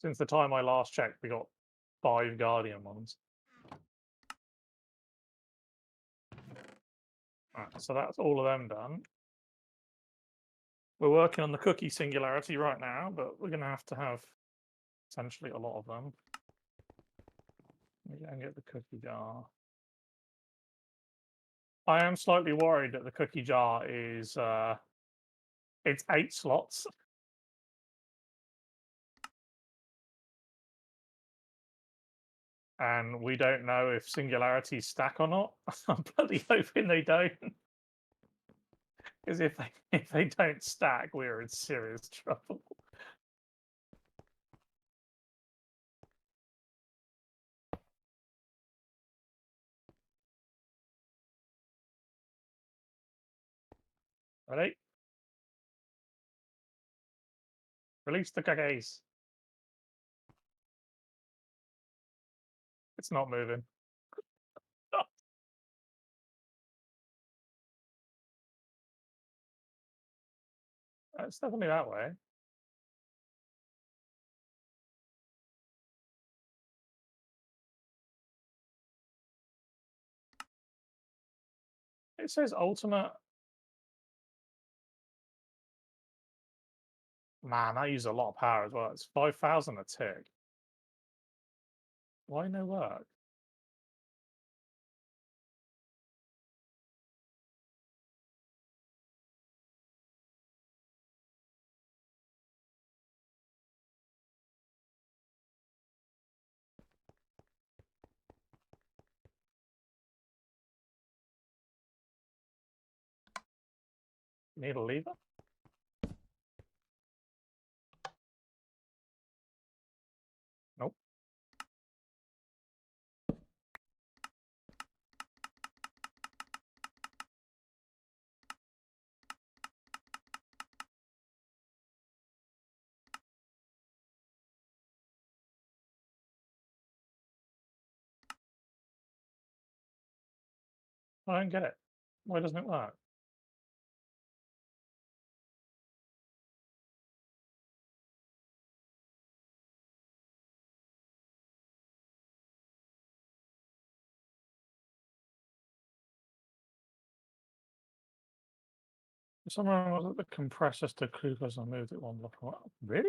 Since the time I last checked, we got 5 Guardian ones. Alright, so that's all of them done. We're working on the cookie singularity right now, but we're going to have Essentially, a lot of them. Let me go and get the cookie jar. I am slightly worried that the cookie jar is it's 8 slots. And we don't know if singularities stack or not. I'm bloody hoping they don't. Because if they don't stack, we're in serious trouble. Ready? Release the cookies. It's not moving. It's definitely that way. It says ultimate. Man, I use a lot of power as well. It's 5,000 a tick. Why no work? Need a lever? Nope. I don't get it. Why doesn't it work? Someone was at the compressors to glucose and moved it one block away. Really?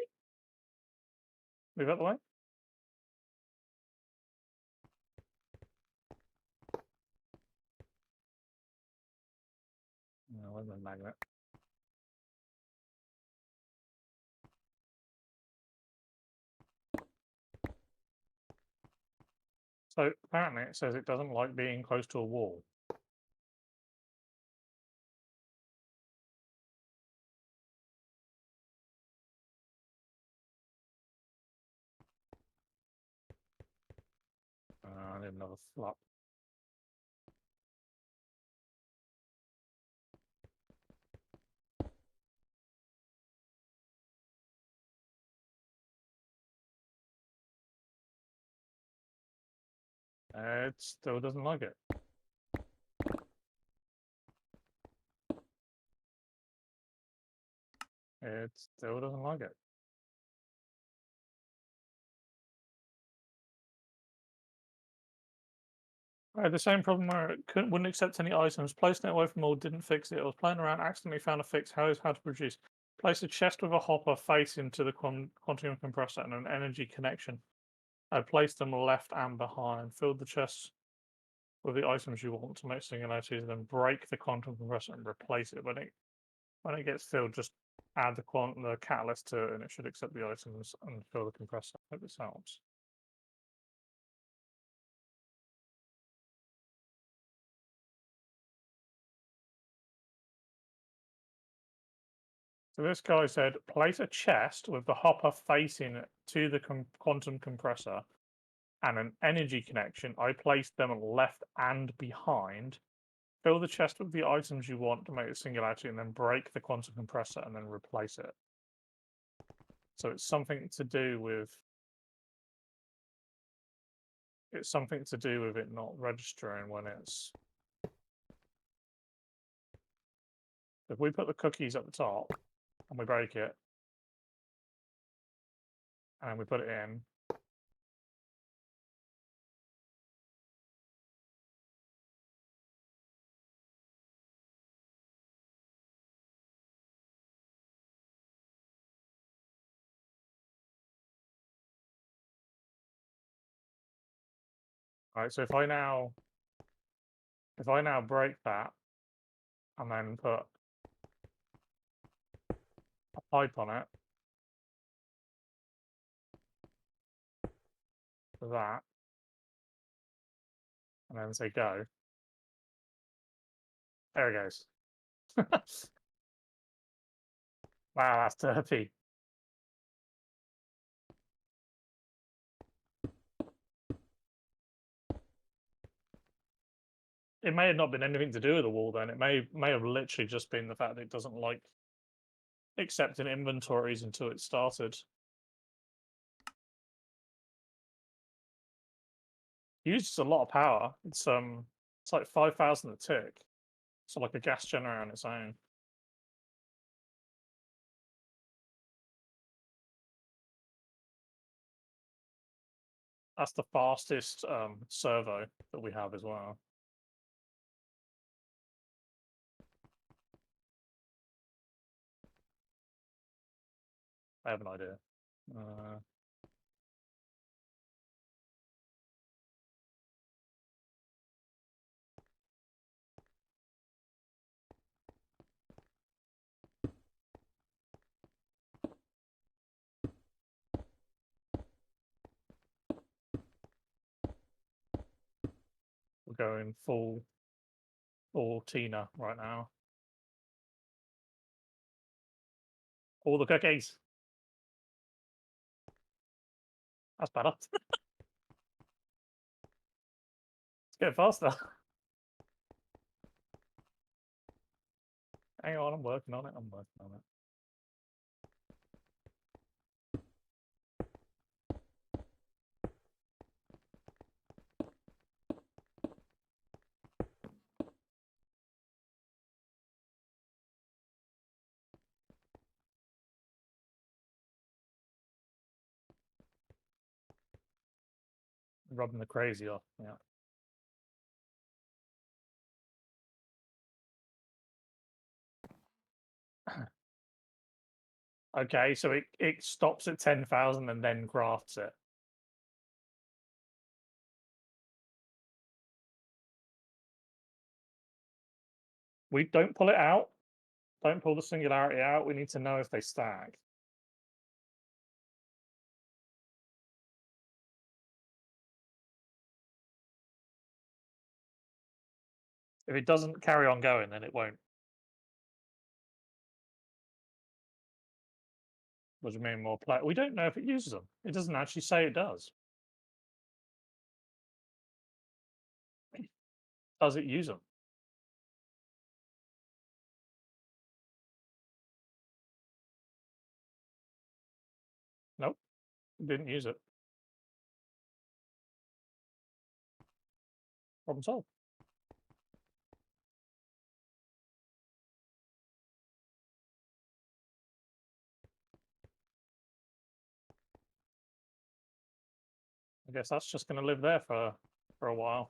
Move out the way? No, where's the magnet? So apparently it says it doesn't like being close to a wall. I need another flop. It still doesn't like it. It still doesn't like it. I had the same problem where it wouldn't accept any items. Placing it away from all didn't fix it. I was playing around, accidentally found a fix. How to produce? Place a chest with a hopper face into the quantum compressor and an energy connection. I placed them left and behind. Filled the chests with the items you want to make singularities, then break the quantum compressor and replace it. When it gets filled, just add the catalyst to it, and it should accept the items and fill the compressor. I hope this helps. So this guy said, place a chest with the hopper facing to the quantum compressor and an energy connection. I placed them left and behind. Fill the chest with the items you want to make the singularity, and then break the quantum compressor and then replace it. So it's something to do with it not registering when it's. If we put the cookies at the top and we break it and we put it in, Alright, so if I now break that and then put a pipe on it for that, and then say go. There it goes. Wow, that's derpy. It may have not been anything to do with the wall then. It may have literally just been the fact that it doesn't like accepting inventories until it started. It uses a lot of power. It's like 5,000 a tick. So like a gas generator on its own. That's the fastest servo that we have as well. I have an idea. We're going full Tina right now. All the cookies. That's better. Let's get faster. Hang on, I'm working on it. I'm working on it. Rubbing the crazy off. Yeah. Okay, so it stops at 10,000 and then crafts it. We don't pull it out. Don't pull the singularity out. We need to know if they stack. If it doesn't carry on going, then it won't. What do you mean more play? We don't know if it uses them. It doesn't actually say it does. Does it use them? Nope. Didn't use it. Problem solved. I guess that's just going to live there for a while.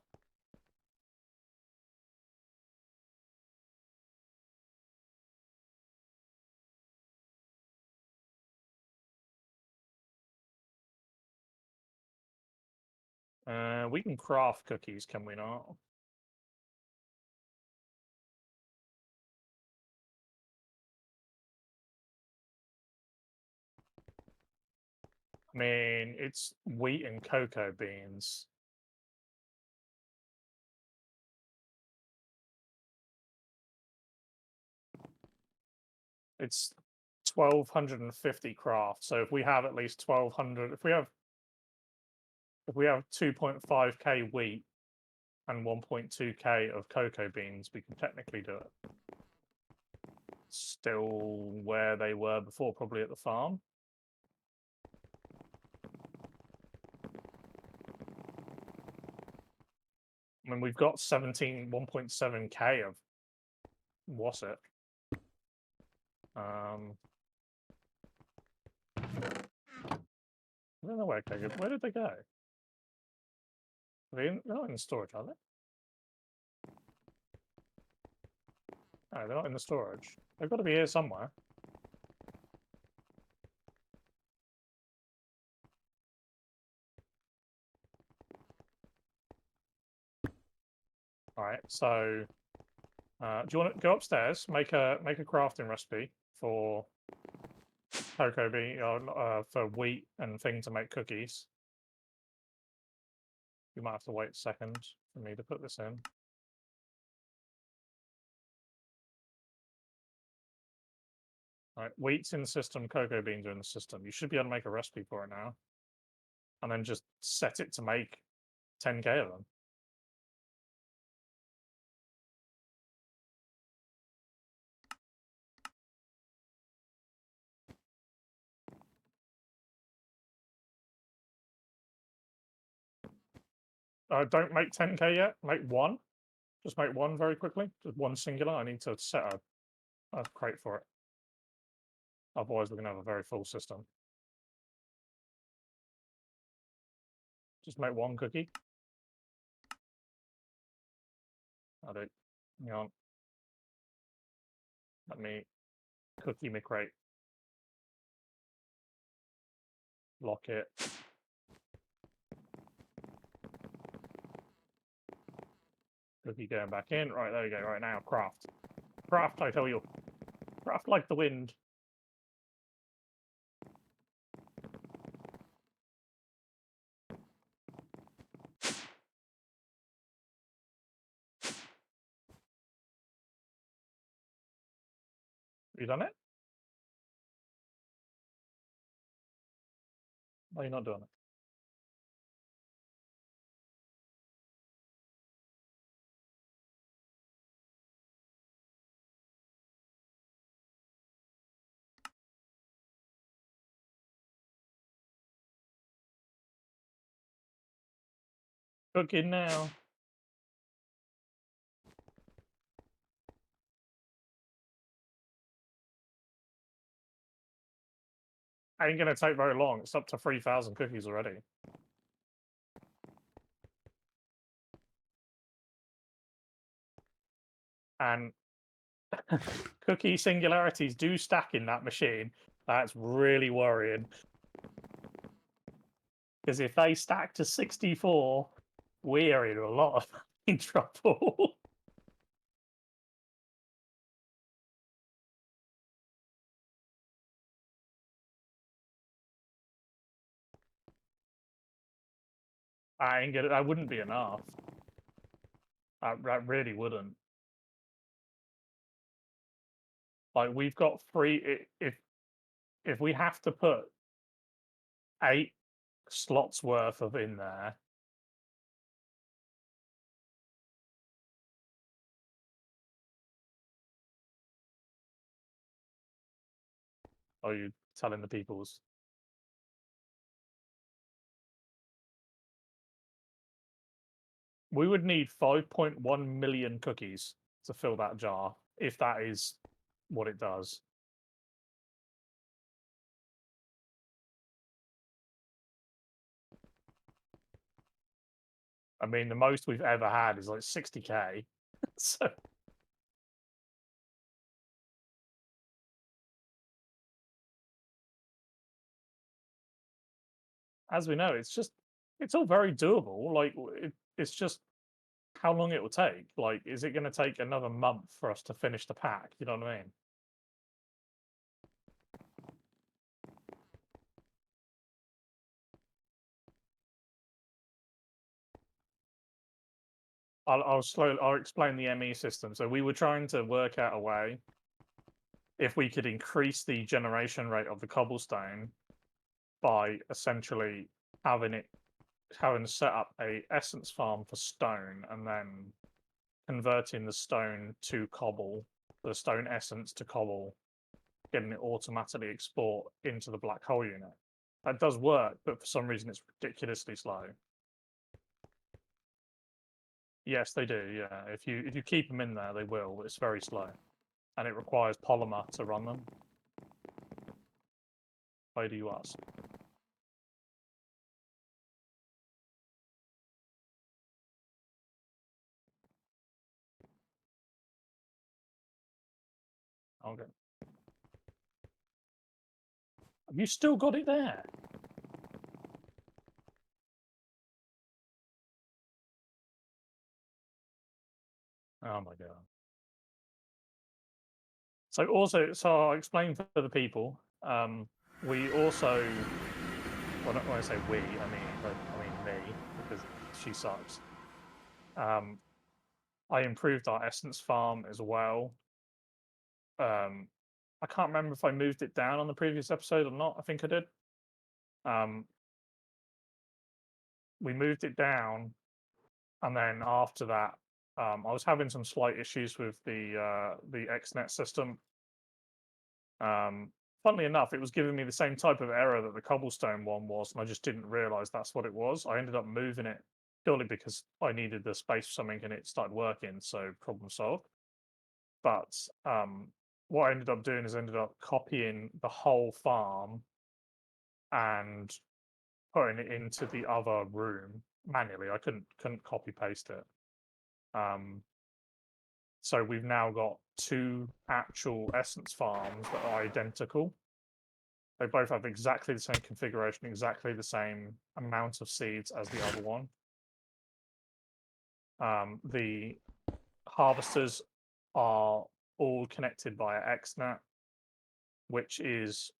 We can craft cookies, can we not? I mean, it's wheat and cocoa beans. It's 1,250 craft. So if we have at least 1,200, if we have 2.5k wheat and 1.2k of cocoa beans, we can technically do it. Still where they were before, probably at the farm. I mean, we've got 1.7k of what's it? I don't know where they go. Where did they go? They're not in storage, are they? No, they're not in the storage. They've got to be here somewhere. All right, so do you want to go upstairs, make a crafting recipe for cocoa bean, for wheat and thing to make cookies. You might have to wait a second for me to put this in. All right, wheat's in the system, cocoa beans are in the system. You should be able to make a recipe for it now. And then just set it to make 10k of them. Don't make 10k yet. Make one. Just make one very quickly. Just one singular. I need to set a crate for it. Otherwise, we're going to have a very full system. Just make one cookie. I do. Hang on. Let me cookie my crate. Lock it. Cookie going back in. Right, there we go. Right now, craft. Craft, I tell you. Craft like the wind. Have you done it? Why are you not doing it? Cooking now. Ain't gonna take very long. It's up to 3,000 cookies already. And cookie singularities do stack in that machine. That's really worrying. Because if they stack to 64, we are in a lot of trouble. I ain't gonna. That wouldn't be enough. That really wouldn't. Like we've got three. If we have to put 8 slots worth of in there. Are you telling the peoples? We would need 5.1 million cookies to fill that jar, if that is what it does. I mean, the most we've ever had is like 60k. So, as we know, it's all very doable. Like, it's just how long it will take. Like, is it going to take another month for us to finish the pack? You know what I mean? I'll explain the ME system. So we were trying to work out a way if we could increase the generation rate of the cobblestone by essentially having set up a essence farm for stone and then converting the stone to cobble, the stone essence to cobble, getting it automatically export into the black hole unit. That does work, but for some reason it's ridiculously slow. Yes, they do. Yeah, if you keep them in there, they will. But it's very slow, and it requires polymer to run them. Why do you ask? Okay. Have you still got it there? Oh my god. So I'll explain for the people. We also, well, not when I say we, I mean me, because she sucks. I improved our essence farm as well. I can't remember if I moved it down on the previous episode or not. I think I did. Um, we moved it down, and then after that, I was having some slight issues with the XNet system. Funnily enough, it was giving me the same type of error that the cobblestone one was, and I just didn't realize that's what it was. I ended up moving it purely because I needed the space for something, and it started working, so problem solved. But what I ended up doing is ended up copying the whole farm and putting it into the other room manually. I couldn't copy paste it. So we've now got two actual essence farms that are identical. They both have exactly the same configuration, exactly the same amount of seeds as the other one. The harvesters are all connected via XNet, which is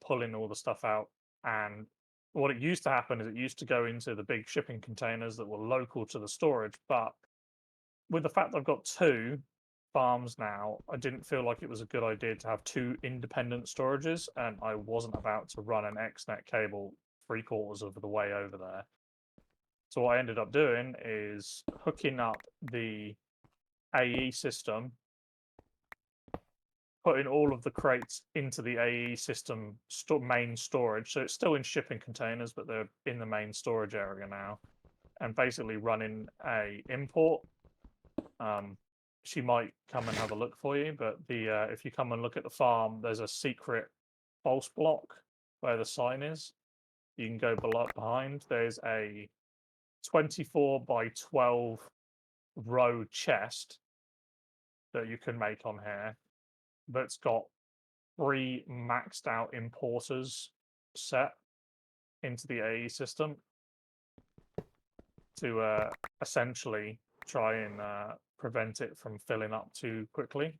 pulling all the stuff out. And what it used to happen is it used to go into the big shipping containers that were local to the storage. But with the fact that I've got two farms now, I didn't feel like it was a good idea to have two independent storages, and I wasn't about to run an XNet cable 3/4 of the way over there. So what I ended up doing is hooking up the AE system, putting all of the crates into the AE system main storage. So it's still in shipping containers, but they're in the main storage area now, and basically running a import. She might come and have a look for you, but if you come and look at the farm, there's a secret false block where the sign is. You can go behind. There's a 24 by 12 row chest that you can make on here that's got 3 maxed out importers set into the AE system to essentially try and prevent it from filling up too quickly.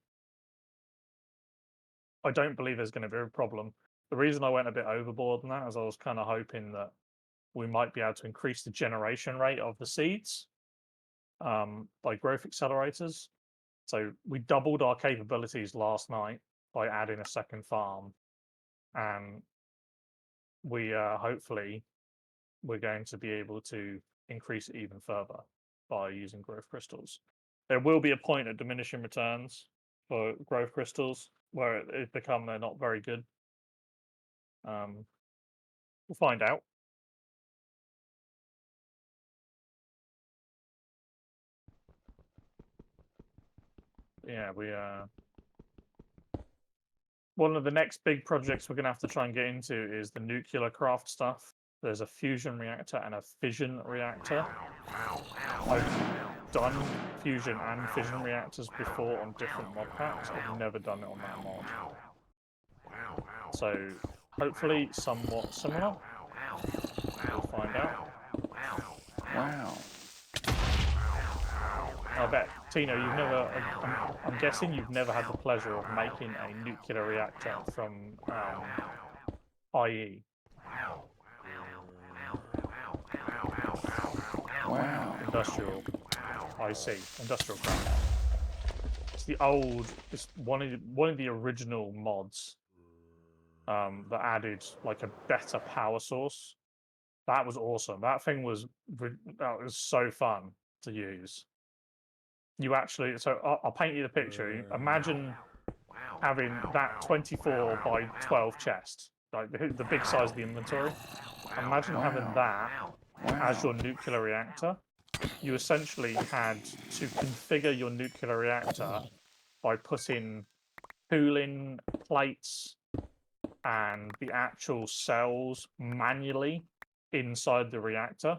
I don't believe there's going to be a problem. The reason I went a bit overboard on that is I was kind of hoping that we might be able to increase the generation rate of the seeds by growth accelerators. So we doubled our capabilities last night by adding a second farm, and we hopefully we're going to be able to increase it even further by using growth crystals. There will be a point at diminishing returns for growth crystals where it become they're not very good. We'll find out. Yeah, one of the next big projects we're going to have to try and get into is the nuclear craft stuff. There's a fusion reactor and a fission reactor. I've done fusion and fission reactors before on different mod packs. I've never done it on that mod. So hopefully somewhat similar. We'll find out. Wow. I bet, Tino, you've never. I'm guessing you've never had the pleasure of making a nuclear reactor from IE. Wow. Industrial. I see. Industrial craft. It's It's one of the original mods that added like a better power source. That was awesome. That was so fun to use. You actually, so I'll paint you the picture. Imagine having that 24 by 12 chest, like the big size of the inventory. Imagine having that as your nuclear reactor. You essentially had to configure your nuclear reactor by putting cooling plates and the actual cells manually inside the reactor.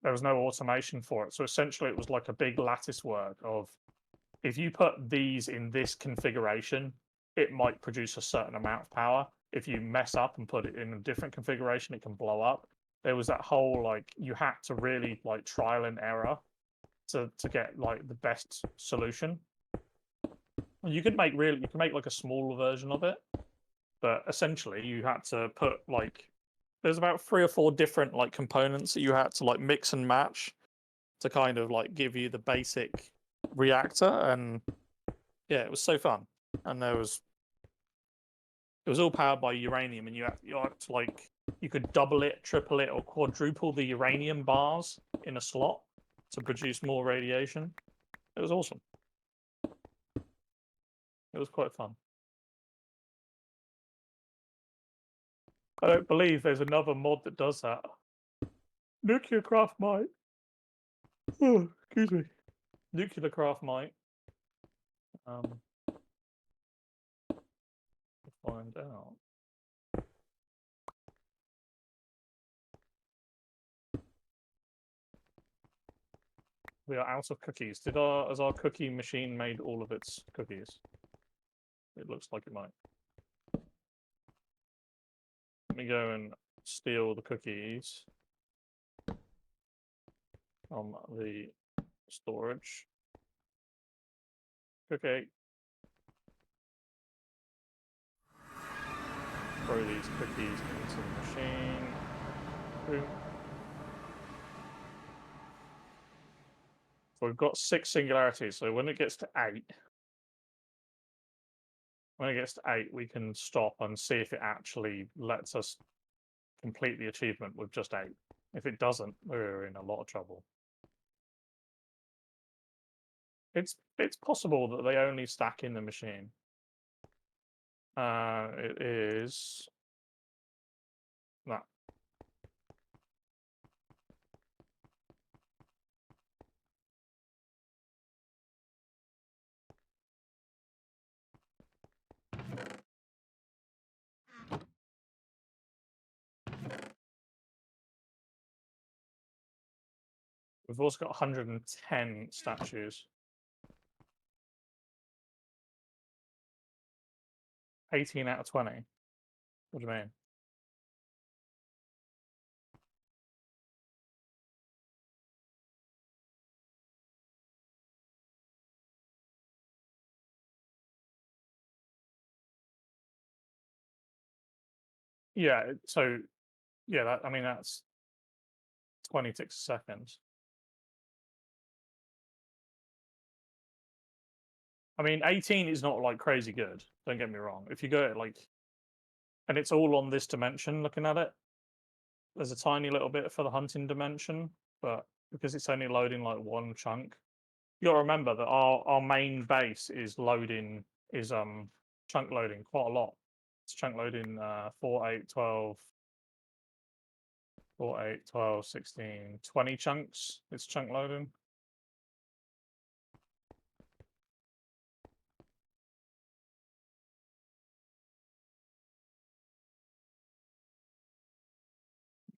There was no automation for it. So essentially it was like a big lattice work of if you put these in this configuration, it might produce a certain amount of power. If you mess up and put it in a different configuration, it can blow up. there was that whole like you had to really like trial and error to get like the best solution. And you can make like a smaller version of it, but essentially you had to put like there's about 3 or 4 different like components that you had to like mix and match to kind of like give you the basic reactor. And yeah, it was so fun. And it was all powered by uranium, and you had to like you could double it, triple it, or quadruple the uranium bars in a slot to produce more radiation. It was awesome. It was quite fun. I don't believe there's another mod that does that. Nuclear craft might. Oh, excuse me. Nuclear craft might. Find out. We are out of cookies. Has our cookie machine made all of its cookies? It looks like it might. Let me go and steal the cookies from the storage. Cookie. Throw these cookies into the machine. Boom. So we've got 6 singularities. So when it gets to 8, we can stop and see if it actually lets us complete the achievement with just 8. If it doesn't, we're in a lot of trouble. It's possible that they only stack in the machine. It is that. We've also got 110 statues. 18 out of 20. What do you mean? Yeah, so yeah, I mean that's 26 seconds. I mean 18 is not like crazy good, don't get me wrong. If you go like and it's all on this dimension looking at it. There's a tiny little bit for the hunting dimension, but because it's only loading like one chunk, you gotta remember that our main base is chunk loading quite a lot. It's chunk loading 4, 8, 12, 4, 8, 12, 16, 20 chunks. It's chunk loading.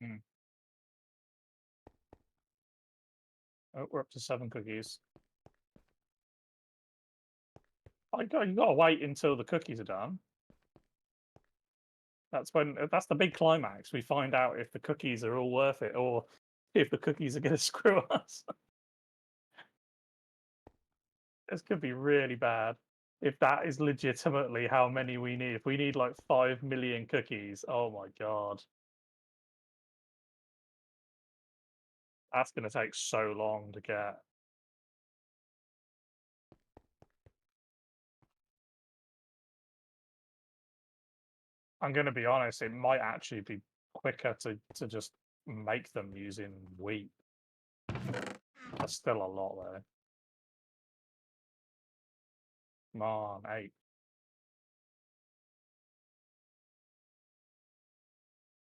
Mm. Oh, we're up to 7 cookies. You gotta wait until the cookies are done. That's the big climax. We find out if the cookies are all worth it or if the cookies are going to screw us. This could be really bad. If that is legitimately how many we need, if we need like 5 million cookies, oh my god. That's going to take so long to get. I'm going to be honest, it might actually be quicker to just make them using wheat. That's still a lot though. Come on, 8.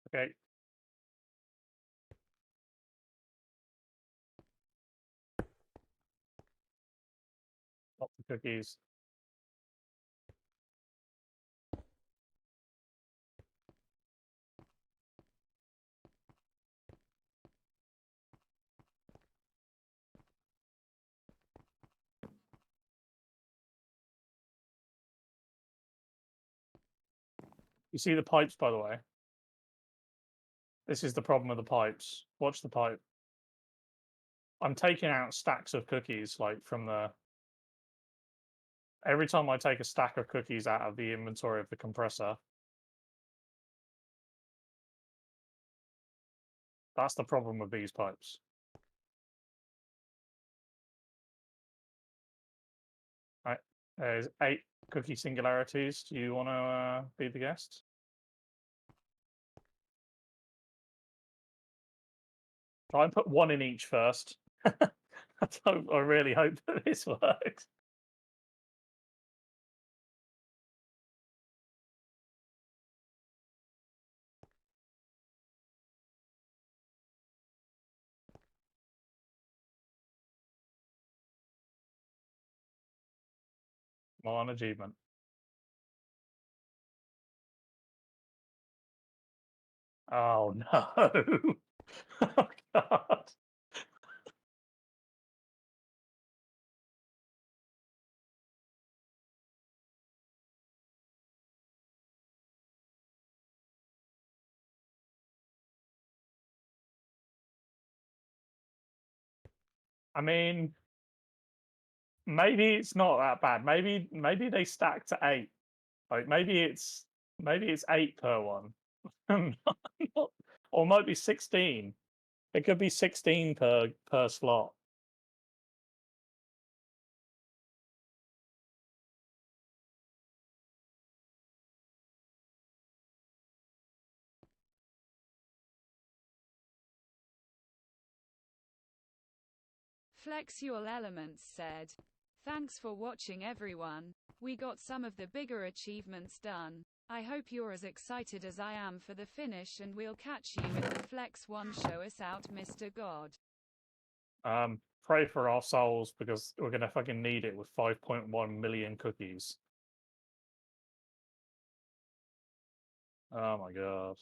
Okay. Lots of cookies. You see the pipes, by the way? This is the problem with the pipes. Watch the pipe. I'm taking out stacks of cookies, like from the... Every time I take a stack of cookies out of the inventory of the compressor, that's the problem with these pipes. Right, there's 8 cookie singularities. Do you want to be the guest? Try and put 1 in each first. I really hope that this works. Well, an achievement. Oh no! Oh god! I mean, maybe it's not that bad. Maybe they stack to 8. Like maybe it's 8 per one. Or it might be 16. It could be 16 per slot. Flexial Elements said, "Thanks for watching everyone. We got some of the bigger achievements done. I hope you're as excited as I am for the finish, and we'll catch you in the Flex 1. Show us out, Mr. God." Pray for our souls because we're gonna fucking need it with 5.1 million cookies. Oh my god.